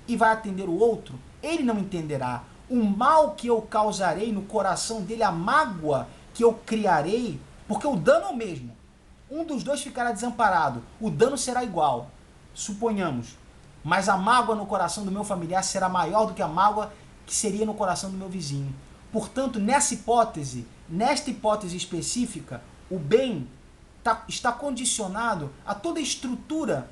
e vai atender o outro? Ele não entenderá. O mal que eu causarei no coração dele, a mágoa que eu criarei, porque o dano é o mesmo. Um dos dois ficará desamparado, o dano será igual, suponhamos. Mas a mágoa no coração do meu familiar será maior do que a mágoa que seria no coração do meu vizinho. Portanto, nesta hipótese específica, o bem está condicionado a toda a estrutura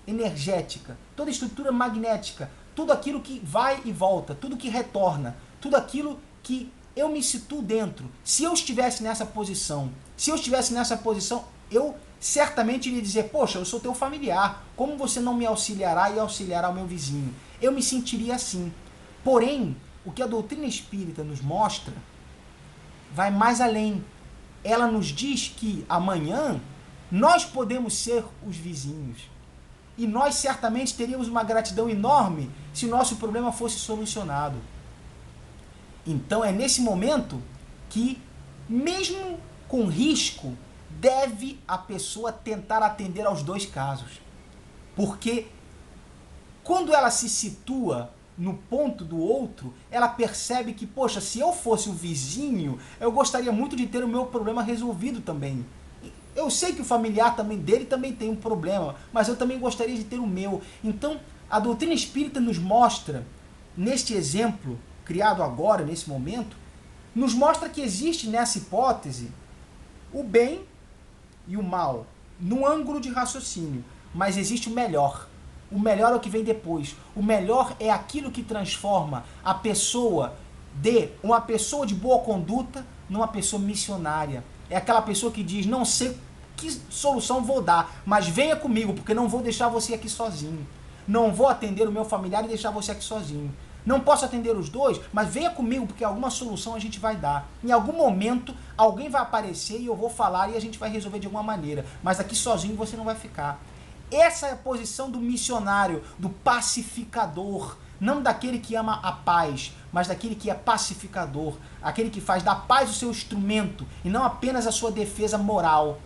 energética, toda a estrutura magnética, tudo aquilo que vai e volta, tudo que retorna, tudo aquilo que eu me situo dentro. Se eu estivesse nessa posição, eu certamente iria dizer, poxa, eu sou teu familiar, como você não me auxiliará e auxiliará o meu vizinho? Eu me sentiria assim. Porém, o que a doutrina espírita nos mostra vai mais além. Ela nos diz que amanhã nós podemos ser os vizinhos. E nós certamente teríamos uma gratidão enorme se o nosso problema fosse solucionado. Então é nesse momento que, mesmo com risco, deve a pessoa tentar atender aos dois casos. Porque quando ela se situa no ponto do outro, ela percebe que, poxa, se eu fosse o vizinho, eu gostaria muito de ter o meu problema resolvido também. Eu sei que o familiar dele também tem um problema, mas eu também gostaria de ter o meu. Então, a doutrina espírita nos mostra, neste exemplo, criado agora, nesse momento, nos mostra que existe nessa hipótese o bem e o mal, num ângulo de raciocínio, mas existe o melhor. O melhor é o que vem depois. O melhor é aquilo que transforma a pessoa de uma pessoa de boa conduta numa pessoa missionária. É aquela pessoa que diz, não sei que solução vou dar, mas venha comigo, porque não vou deixar você aqui sozinho. Não vou atender o meu familiar e deixar você aqui sozinho. Não posso atender os dois, mas venha comigo, porque alguma solução a gente vai dar. Em algum momento, alguém vai aparecer e eu vou falar e a gente vai resolver de alguma maneira. Mas aqui sozinho você não vai ficar. Essa é a posição do missionário, do pacificador. Não daquele que ama a paz, mas daquele que é pacificador. Aquele que faz da paz o seu instrumento e não apenas a sua defesa moral.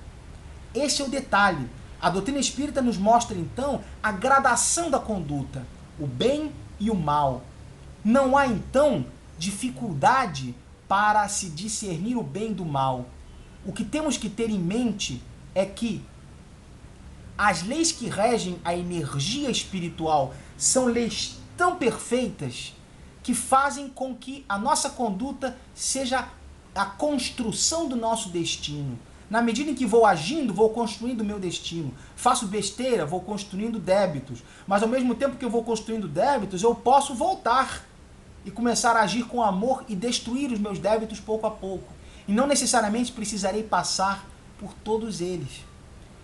Esse é o detalhe. A doutrina espírita nos mostra, então, a gradação da conduta, o bem e o mal. Não há, então, dificuldade para se discernir o bem do mal. O que temos que ter em mente é que as leis que regem a energia espiritual são leis tão perfeitas que fazem com que a nossa conduta seja a construção do nosso destino. Na medida em que vou agindo, vou construindo o meu destino. Faço besteira, vou construindo débitos. Mas ao mesmo tempo que eu vou construindo débitos, eu posso voltar e começar a agir com amor e destruir os meus débitos pouco a pouco. E não necessariamente precisarei passar por todos eles.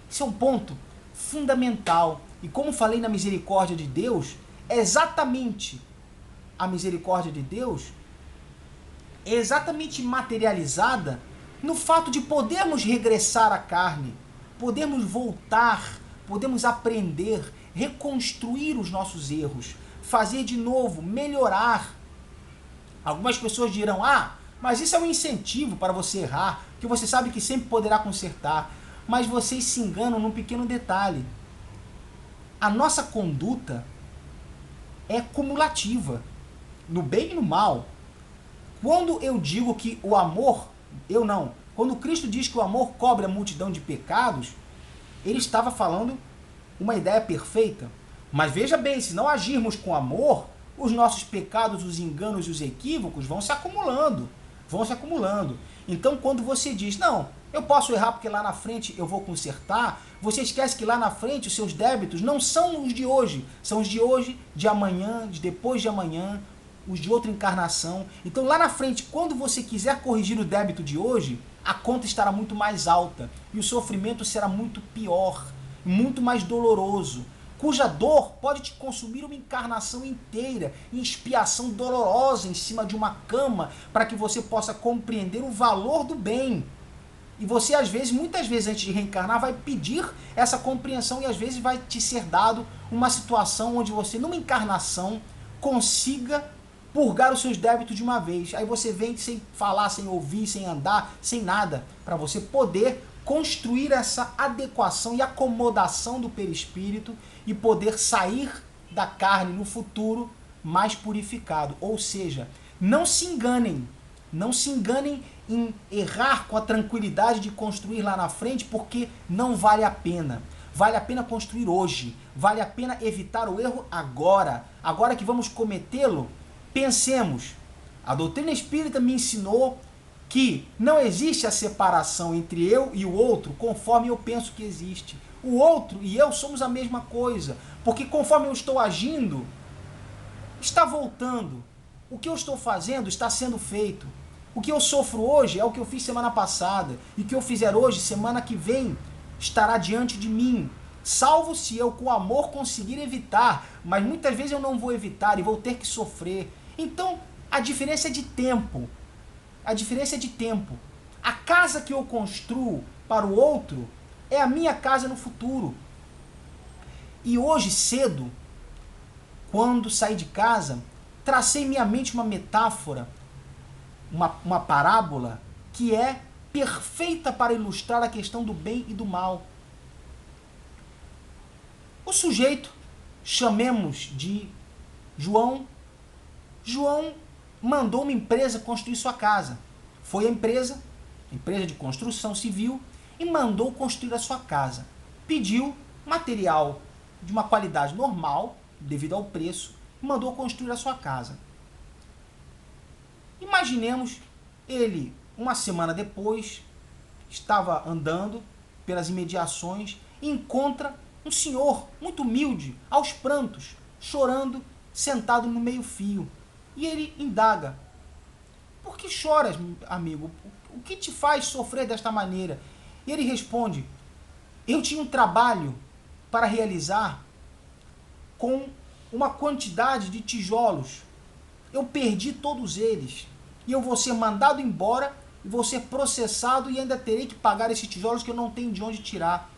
Esse é um ponto fundamental. E como falei na misericórdia de Deus, é exatamente a misericórdia de Deus é exatamente materializada no fato de podermos regressar à carne, podermos voltar, podemos aprender, reconstruir os nossos erros, fazer de novo, melhorar. Algumas pessoas dirão, mas isso é um incentivo para você errar, que você sabe que sempre poderá consertar. Mas vocês se enganam num pequeno detalhe. A nossa conduta é cumulativa, no bem e no mal. Quando eu digo que o amor, quando Cristo diz que o amor cobre a multidão de pecados, ele estava falando uma ideia perfeita. Mas veja bem, se não agirmos com amor, os nossos pecados, os enganos e os equívocos vão se acumulando. Então, quando você diz, não, eu posso errar porque lá na frente eu vou consertar, você esquece que lá na frente os seus débitos não são os de hoje, são os de hoje, de amanhã, de depois de amanhã. os de outra encarnação. Então lá na frente, quando você quiser corrigir o débito de hoje, a conta estará muito mais alta e o sofrimento será muito pior, muito mais doloroso, cuja dor pode te consumir uma encarnação inteira em expiação dolorosa em cima de uma cama para que você possa compreender o valor do bem. E você, às vezes, muitas vezes antes de reencarnar, vai pedir essa compreensão e às vezes vai te ser dado uma situação onde você, numa encarnação, consiga purgar os seus débitos de uma vez. Aí você vem sem falar, sem ouvir, sem andar, sem nada, para você poder construir essa adequação e acomodação do perispírito e poder sair da carne no futuro mais purificado. Ou seja, não se enganem em errar com a tranquilidade de construir lá na frente, porque não vale a pena. Vale a pena construir hoje, vale a pena evitar o erro agora. Agora que vamos cometê-lo, pensemos. A doutrina espírita me ensinou que não existe a separação entre eu e o outro conforme eu penso que existe. O outro e eu somos a mesma coisa, porque conforme eu estou agindo, está voltando. O que eu estou fazendo está sendo feito. O que eu sofro hoje é o que eu fiz semana passada, e o que eu fizer hoje, semana que vem, estará diante de mim. Salvo se eu, com amor, conseguir evitar, mas muitas vezes eu não vou evitar e vou ter que sofrer. Então, a diferença é de tempo. A diferença é de tempo. A casa que eu construo para o outro é a minha casa no futuro. E hoje, cedo, quando saí de casa, tracei em minha mente uma metáfora, uma parábola, que é perfeita para ilustrar a questão do bem e do mal. O sujeito, chamemos de João. João mandou uma empresa construir sua casa. Foi a empresa de construção civil, e mandou construir a sua casa. Pediu material de uma qualidade normal, devido ao preço, e mandou construir a sua casa. Imaginemos ele, uma semana depois, estava andando pelas imediações e encontra um senhor muito humilde, aos prantos, chorando, sentado no meio-fio. E ele indaga: por que choras, amigo? O que te faz sofrer desta maneira? E ele responde: eu tinha um trabalho para realizar com uma quantidade de tijolos. Eu perdi todos eles. E eu vou ser mandado embora, e vou ser processado, e ainda terei que pagar esses tijolos que eu não tenho de onde tirar.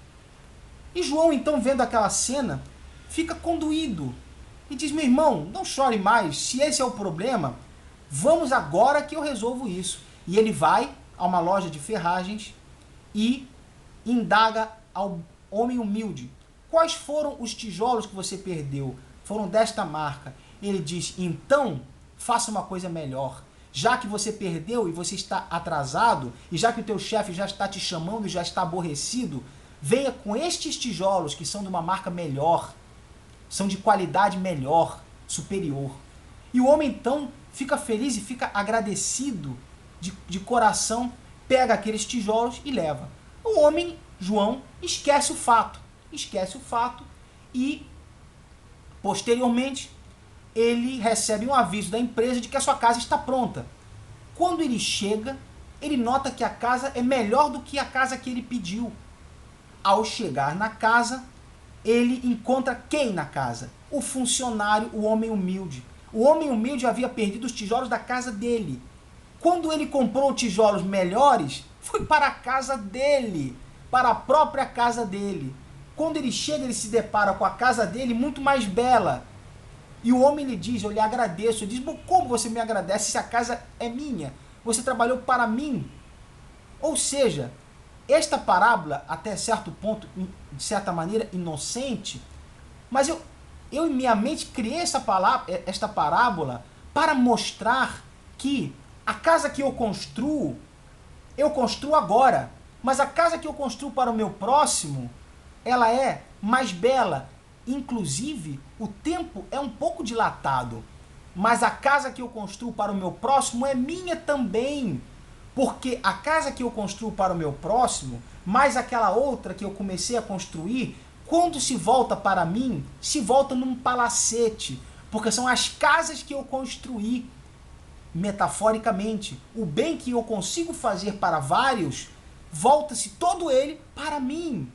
E João, então, vendo aquela cena, fica condoído e diz: meu irmão, não chore mais. Se esse é o problema, vamos agora que eu resolvo isso. E ele vai a uma loja de ferragens e indaga ao homem humilde: quais foram os tijolos que você perdeu? Foram desta marca. Ele diz: então, faça uma coisa melhor. Já que você perdeu e você está atrasado, e já que o teu chefe já está te chamando e já está aborrecido, venha com estes tijolos que são de uma marca melhor, são de qualidade melhor, superior. E o homem então fica feliz e fica agradecido de coração, pega aqueles tijolos e leva. O homem, João, esquece o fato e, posteriormente, ele recebe um aviso da empresa de que a sua casa está pronta. Quando ele chega, ele nota que a casa é melhor do que a casa que ele pediu. Ao chegar na casa, ele encontra quem na casa? O funcionário, o homem humilde. O homem humilde havia perdido os tijolos da casa dele. Quando ele comprou tijolos melhores, foi para a casa dele, para a própria casa dele. Quando ele chega, ele se depara com a casa dele muito mais bela. E o homem lhe diz: eu lhe agradeço. Ele diz: como você me agradece se a casa é minha? Você trabalhou para mim. Ou seja, esta parábola, até certo ponto, de certa maneira, inocente, mas eu em minha mente criei esta parábola para mostrar que a casa que eu construo agora, mas a casa que eu construo para o meu próximo, ela é mais bela. Inclusive, o tempo é um pouco dilatado, mas a casa que eu construo para o meu próximo é minha também. Porque a casa que eu construo para o meu próximo, mais aquela outra que eu comecei a construir, quando se volta para mim, se volta num palacete. porque são as casas que eu construí, metaforicamente. O bem que eu consigo fazer para vários, volta-se todo ele para mim.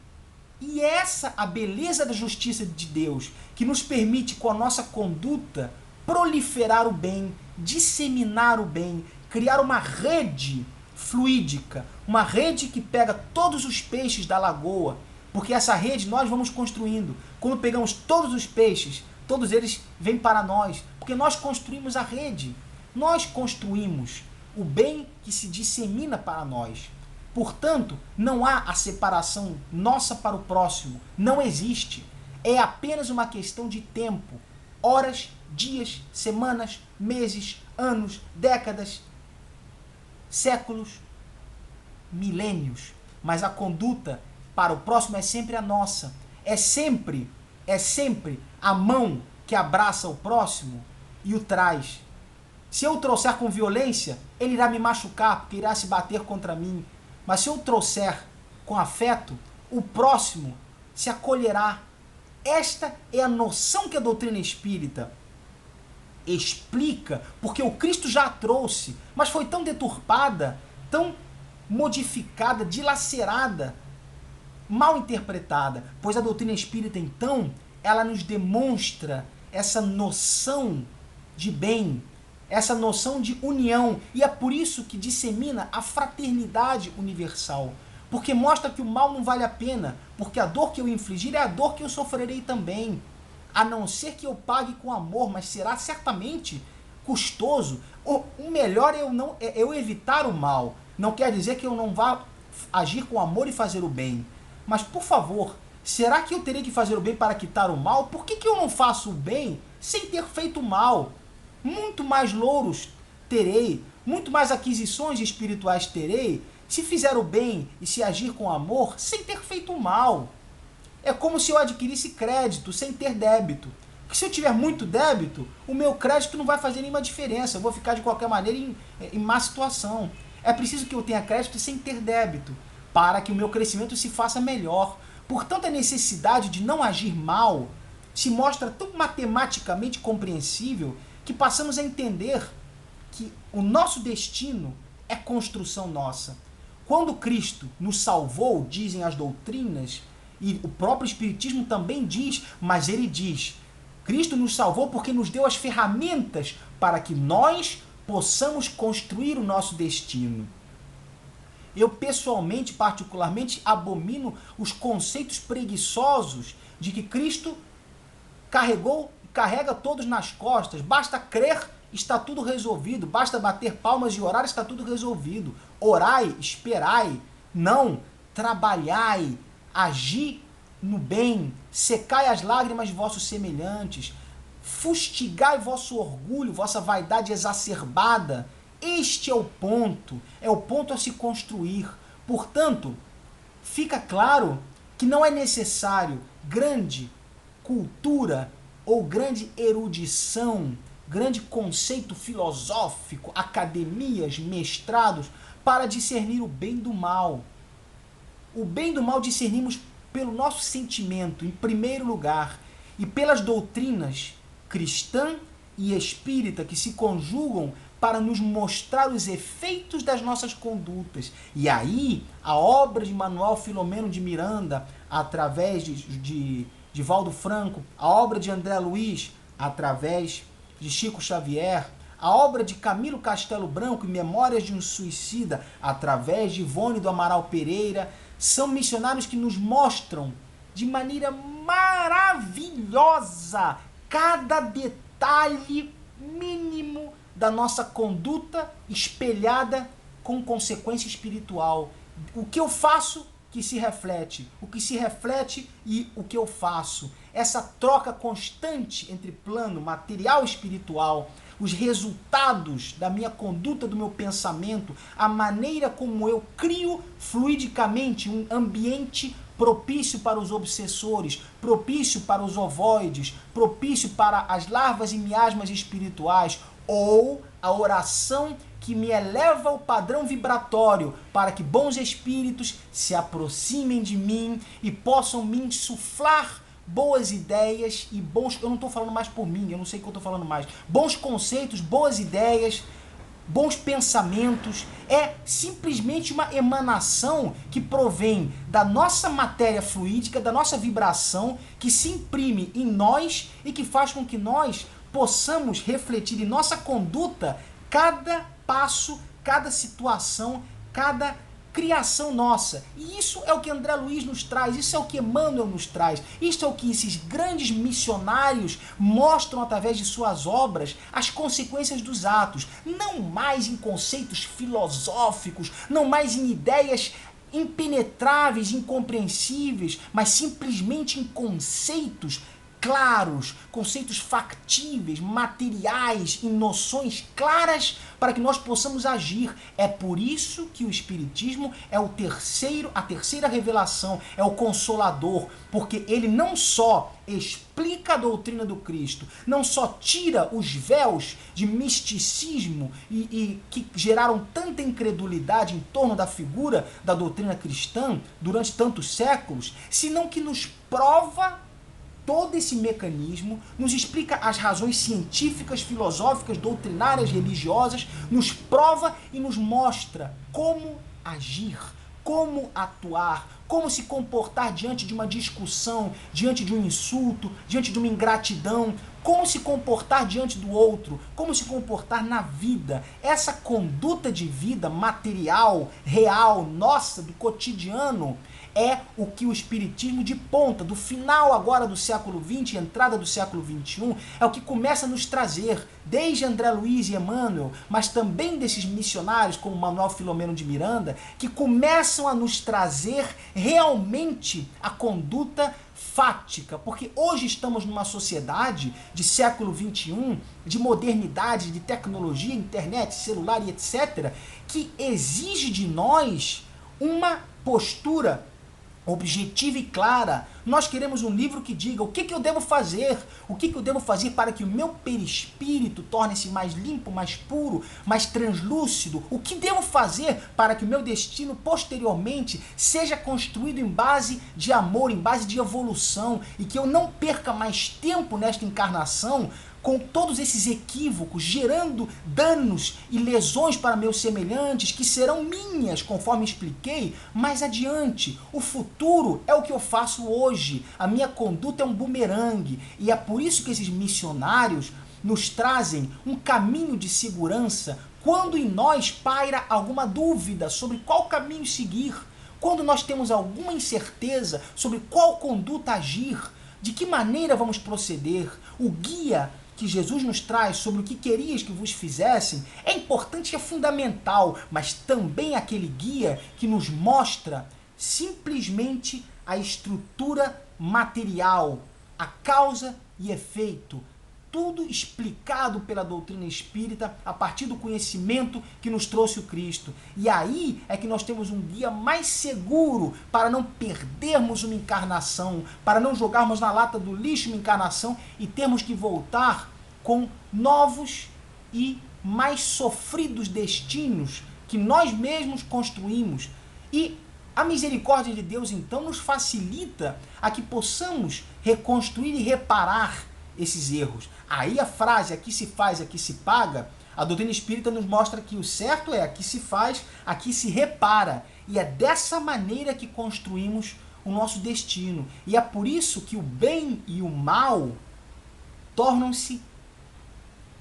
E essa a beleza da justiça de Deus, que nos permite, com a nossa conduta, proliferar o bem, disseminar o bem, criar uma rede fluídica, uma rede que pega todos os peixes da lagoa, porque essa rede nós vamos construindo. Quando pegamos todos os peixes, todos eles vêm para nós, porque nós construímos a rede. Nós construímos o bem que se dissemina para nós. Portanto, não há a separação nossa para o próximo. Não existe. É apenas uma questão de tempo. Horas, dias, semanas, meses, anos, décadas, séculos, milênios. Mas a conduta para o próximo é sempre a nossa. É sempre a mão que abraça o próximo e o traz. Se eu trouxer com violência, ele irá me machucar, porque irá se bater contra mim. Mas se eu trouxer com afeto, o próximo se acolherá. Esta é a noção que a doutrina espírita explica, porque o Cristo já a trouxe, mas foi tão deturpada, tão modificada, dilacerada, mal interpretada, pois a doutrina espírita, então, ela nos demonstra essa noção de bem, essa noção de união, e é por isso que dissemina a fraternidade universal, porque mostra que o mal não vale a pena, porque a dor que eu infligir é a dor que eu sofrerei também, a não ser que eu pague com amor, mas será certamente custoso. O melhor é eu evitar o mal, não quer dizer que eu não vá agir com amor e fazer o bem, mas por favor, será que eu terei que fazer o bem para quitar o mal? Por que eu não faço o bem sem ter feito o mal? Muito mais louros terei, muito mais aquisições espirituais terei, se fizer o bem e se agir com amor, sem ter feito o mal. É como se eu adquirisse crédito sem ter débito. Porque se eu tiver muito débito, o meu crédito não vai fazer nenhuma diferença. Eu vou ficar de qualquer maneira em má situação. É preciso que eu tenha crédito sem ter débito, para que o meu crescimento se faça melhor. Portanto, a necessidade de não agir mal se mostra tão matematicamente compreensível que passamos a entender que o nosso destino é construção nossa. Quando Cristo nos salvou, dizem as doutrinas, e o próprio Espiritismo também diz, mas ele diz, Cristo nos salvou porque nos deu as ferramentas para que nós possamos construir o nosso destino. Eu pessoalmente, particularmente, abomino os conceitos preguiçosos de que Cristo carrega todos nas costas, basta crer, está tudo resolvido, basta bater palmas e orar, está tudo resolvido. Orai, esperai, não, trabalhai, agi no bem, secai as lágrimas de vossos semelhantes, fustigai vosso orgulho, vossa vaidade exacerbada. Este é o ponto a se construir. Portanto, fica claro que não é necessário grande cultura ou grande erudição, grande conceito filosófico, academias, mestrados, para discernir o bem do mal. O bem e do mal discernimos pelo nosso sentimento, em primeiro lugar, e pelas doutrinas cristã e espírita que se conjugam para nos mostrar os efeitos das nossas condutas. E aí, a obra de Manuel Filomeno de Miranda, através de Valdo Franco, a obra de André Luiz, através de Chico Xavier, a obra de Camilo Castelo Branco, Memórias de um Suicida, através de Ivone do Amaral Pereira, são missionários que nos mostram de maneira maravilhosa cada detalhe mínimo da nossa conduta espelhada com consequência espiritual. O que eu faço que se reflete, o que se reflete e o que eu faço. Essa troca constante entre plano material e espiritual, os resultados da minha conduta, do meu pensamento, a maneira como eu crio fluidicamente um ambiente propício para os obsessores, propício para os ovoides, propício para as larvas e miasmas espirituais, ou a oração que me eleva ao padrão vibratório para que bons espíritos se aproximem de mim e possam me insuflar boas ideias e bons... Eu não estou falando mais por mim, eu não sei o que eu estou falando mais. Bons conceitos, boas ideias, bons pensamentos, é simplesmente uma emanação que provém da nossa matéria fluídica, da nossa vibração, que se imprime em nós e que faz com que nós possamos refletir em nossa conduta cada passo, cada situação, cada criação nossa. E isso é o que André Luiz nos traz, isso é o que Emmanuel nos traz, isso é o que esses grandes missionários mostram através de suas obras, as consequências dos atos, não mais em conceitos filosóficos, não mais em ideias impenetráveis, incompreensíveis, mas simplesmente em conceitos claros, conceitos factíveis, materiais, em noções claras para que nós possamos agir. É por isso que o Espiritismo é a terceira revelação, é o Consolador, porque ele não só explica a doutrina do Cristo, não só tira os véus de misticismo e que geraram tanta incredulidade em torno da figura da doutrina cristã durante tantos séculos, senão que nos prova todo esse mecanismo, nos explica as razões científicas, filosóficas, doutrinárias, religiosas, nos prova e nos mostra como agir, como atuar, como se comportar diante de uma discussão, diante de um insulto, diante de uma ingratidão, como se comportar diante do outro, como se comportar na vida. Essa conduta de vida material, real, nossa, do cotidiano, é o que o Espiritismo de ponta, do final agora do século XX, entrada do século XXI, é o que começa a nos trazer, desde André Luiz e Emmanuel, mas também desses missionários como Manuel Filomeno de Miranda, que começam a nos trazer realmente a conduta fática, porque hoje estamos numa sociedade de século XXI, de modernidade, de tecnologia, internet, celular e etc., que exige de nós uma postura objetiva e clara. Nós queremos um livro que diga o que eu devo fazer, o que eu devo fazer para que o meu perispírito torne-se mais limpo, mais puro, mais translúcido, o que devo fazer para que o meu destino posteriormente seja construído em base de amor, em base de evolução, e que eu não perca mais tempo nesta encarnação com todos esses equívocos, gerando danos e lesões para meus semelhantes, que serão minhas, conforme expliquei, mais adiante. O futuro é o que eu faço hoje. A minha conduta é um bumerangue. E é por isso que esses missionários nos trazem um caminho de segurança quando em nós paira alguma dúvida sobre qual caminho seguir, quando nós temos alguma incerteza sobre qual conduta agir, de que maneira vamos proceder. O guia que Jesus nos traz sobre o que querias que vos fizessem é importante e é fundamental, mas também aquele guia que nos mostra simplesmente a estrutura material, a causa e efeito, tudo explicado pela doutrina espírita a partir do conhecimento que nos trouxe o Cristo. E aí é que nós temos um guia mais seguro para não perdermos uma encarnação, para não jogarmos na lata do lixo uma encarnação e termos que voltar com novos e mais sofridos destinos que nós mesmos construímos. E a misericórdia de Deus, então, nos facilita a que possamos reconstruir e reparar esses erros. Aí a frase, aqui se faz, aqui se paga, a doutrina espírita nos mostra que o certo é aqui se faz, aqui se repara. E é dessa maneira que construímos o nosso destino. E é por isso que o bem e o mal tornam-se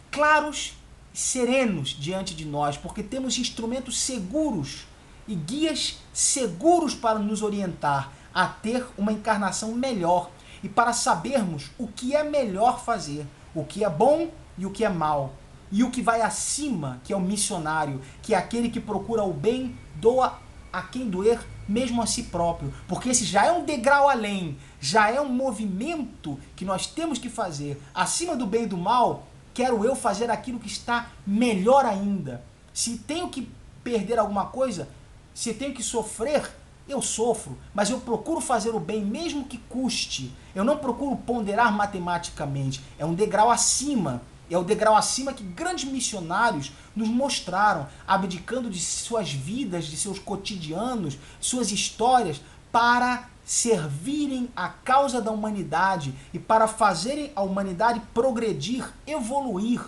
claros e serenos diante de nós, porque temos instrumentos seguros e guias seguros para nos orientar a ter uma encarnação melhor e para sabermos o que é melhor fazer, o que é bom e o que é mal. E o que vai acima, que é o missionário, que é aquele que procura o bem, doa a quem doer, mesmo a si próprio. Porque esse já é um degrau além, já é um movimento que nós temos que fazer. Acima do bem e do mal, quero eu fazer aquilo que está melhor ainda. Se tenho que perder alguma coisa, se tenho que sofrer, eu sofro, mas eu procuro fazer o bem mesmo que custe. Eu não procuro ponderar matematicamente. É um degrau acima. É o degrau acima que grandes missionários nos mostraram, abdicando de suas vidas, de seus cotidianos, suas histórias, para servirem a causa da humanidade e para fazerem a humanidade progredir, evoluir.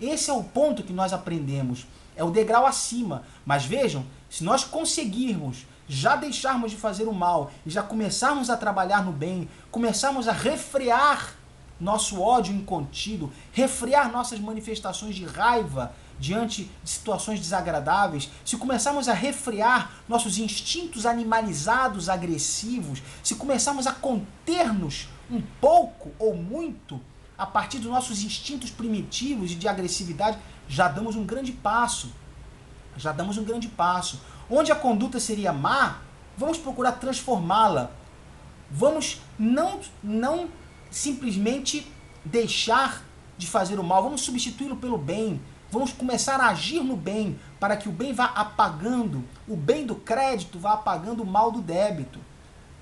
Esse é o ponto que nós aprendemos. É o degrau acima. Mas vejam, se nós conseguirmos já deixarmos de fazer o mal e já começarmos a trabalhar no bem, começarmos a refrear nosso ódio incontido, refrear nossas manifestações de raiva diante de situações desagradáveis, se começarmos a refrear nossos instintos animalizados, agressivos, se começarmos a conter-nos um pouco ou muito a partir dos nossos instintos primitivos e de agressividade, já damos um grande passo. Já damos um grande passo. Onde a conduta seria má, vamos procurar transformá-la. Vamos não simplesmente deixar de fazer o mal, vamos substituí-lo pelo bem. Vamos começar a agir no bem, para que o bem vá apagando, o bem do crédito vá apagando o mal do débito.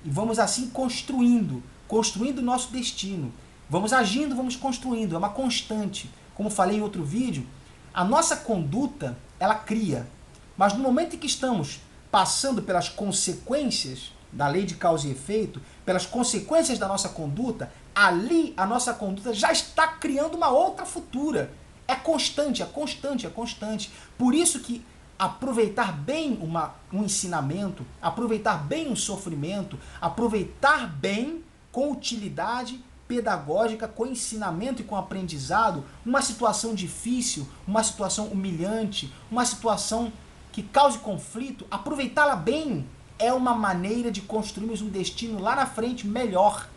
E vamos assim construindo o nosso destino. Vamos agindo, vamos construindo, é uma constante. Como falei em outro vídeo, a nossa conduta, ela cria. Mas no momento em que estamos passando pelas consequências da lei de causa e efeito, pelas consequências da nossa conduta, ali a nossa conduta já está criando uma outra futura. É constante, é constante, é constante. Por isso que aproveitar bem um ensinamento, aproveitar bem um sofrimento, aproveitar bem com utilidade pedagógica, com ensinamento e com aprendizado, uma situação difícil, uma situação humilhante, uma situação que cause conflito, aproveitá-la bem é uma maneira de construirmos um destino lá na frente melhor.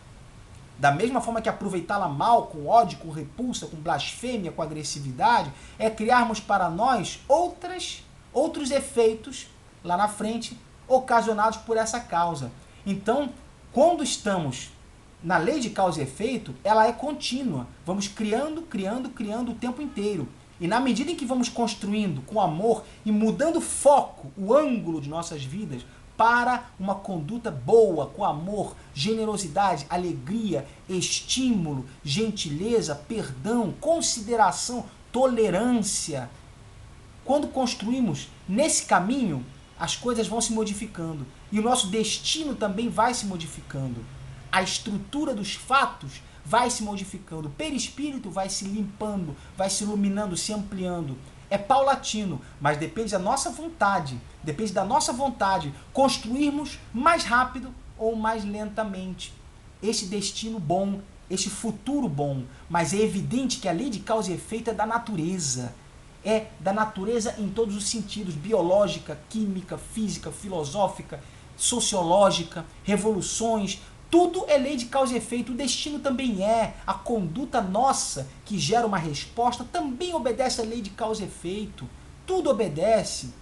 Da mesma forma que aproveitá-la mal, com ódio, com repulsa, com blasfêmia, com agressividade, é criarmos para nós outros efeitos lá na frente, ocasionados por essa causa. Então, quando estamos na lei de causa e efeito, ela é contínua. Vamos criando o tempo inteiro. E na medida em que vamos construindo com amor e mudando o foco, o ângulo de nossas vidas, para uma conduta boa, com amor, generosidade, alegria, estímulo, gentileza, perdão, consideração, tolerância. Quando construímos nesse caminho, as coisas vão se modificando e o nosso destino também vai se modificando. A estrutura dos fatos vai se modificando, o perispírito vai se limpando, vai se iluminando, se ampliando. É paulatino, mas depende da nossa vontade, construirmos mais rápido ou mais lentamente este destino bom, este futuro bom. Mas é evidente que a lei de causa e efeito é da natureza em todos os sentidos, biológica, química, física, filosófica, sociológica, revoluções. Tudo é lei de causa e efeito, o destino também é. A conduta nossa, que gera uma resposta, também obedece à lei de causa e efeito. Tudo obedece.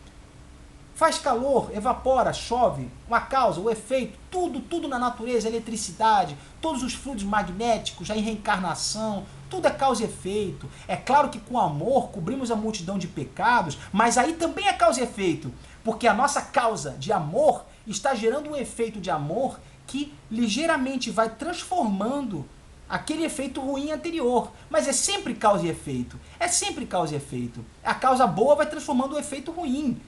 Faz calor, evapora, chove, uma causa, o efeito, tudo na natureza, eletricidade, todos os fluidos magnéticos, a reencarnação, tudo é causa e efeito. É claro que com amor cobrimos a multidão de pecados, mas aí também é causa e efeito, porque a nossa causa de amor está gerando um efeito de amor que ligeiramente vai transformando aquele efeito ruim anterior. Mas é sempre causa e efeito. É sempre causa e efeito. A causa boa vai transformando o efeito ruim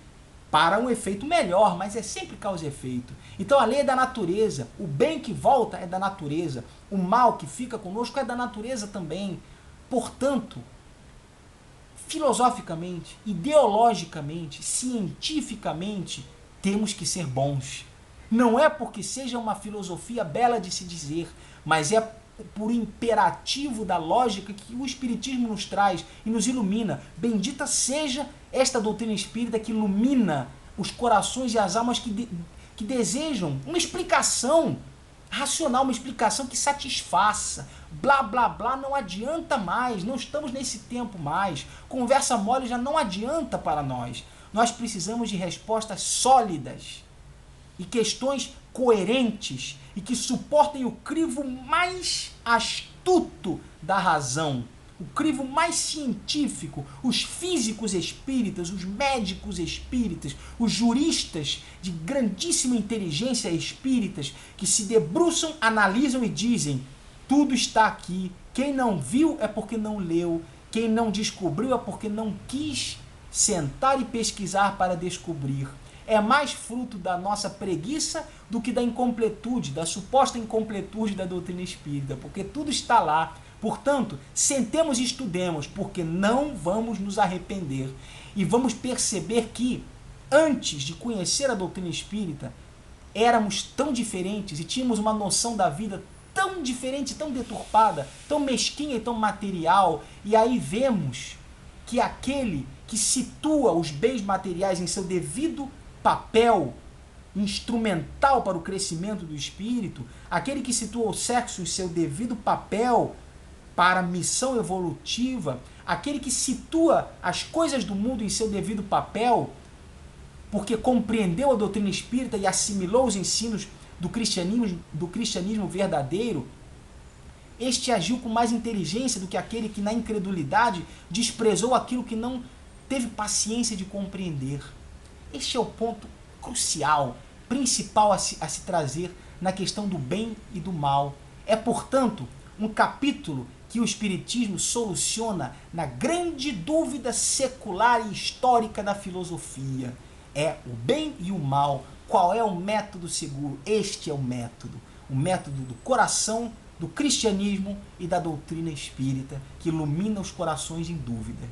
para um efeito melhor, mas é sempre causa e efeito. Então a lei é da natureza. O bem que volta é da natureza. O mal que fica conosco é da natureza também. Portanto, filosoficamente, ideologicamente, cientificamente, temos que ser bons. Não é porque seja uma filosofia bela de se dizer, mas é por imperativo da lógica que o Espiritismo nos traz e nos ilumina. Bendita seja esta doutrina espírita que ilumina os corações e as almas que desejam uma explicação racional, uma explicação que satisfaça. Blá, blá, blá, não adianta mais, não estamos nesse tempo mais. Conversa mole já não adianta para nós. Nós precisamos de respostas sólidas e questões coerentes e que suportem o crivo mais astuto da razão, o crivo mais científico, os físicos espíritas, os médicos espíritas, os juristas de grandíssima inteligência espíritas que se debruçam, analisam e dizem: tudo está aqui, quem não viu é porque não leu, quem não descobriu é porque não quis sentar e pesquisar para descobrir. é mais fruto da nossa preguiça do que da incompletude, da suposta incompletude da doutrina espírita, porque tudo está lá. Portanto, sentemos e estudemos, porque não vamos nos arrepender. E vamos perceber que, antes de conhecer a doutrina espírita, éramos tão diferentes e tínhamos uma noção da vida tão diferente, tão deturpada, tão mesquinha e tão material. E aí vemos que aquele que situa os bens materiais em seu devido papel instrumental para o crescimento do espírito, aquele que situa o sexo em seu devido papel para a missão evolutiva, aquele que situa as coisas do mundo em seu devido papel, porque compreendeu a doutrina espírita e assimilou os ensinos do cristianismo verdadeiro, este agiu com mais inteligência do que aquele que na incredulidade desprezou aquilo que não teve paciência de compreender. Este é o ponto crucial, principal a se trazer na questão do bem e do mal. É, portanto, um capítulo que o Espiritismo soluciona na grande dúvida secular e histórica da filosofia. É o bem e o mal. Qual é o método seguro? Este é o método do coração, do cristianismo e da doutrina espírita, que ilumina os corações em dúvida.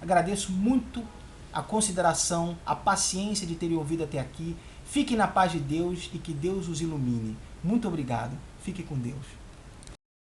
Agradeço muito a consideração, a paciência de terem ouvido até aqui. Fiquem na paz de Deus e que Deus os ilumine. Muito obrigado. Fique com Deus.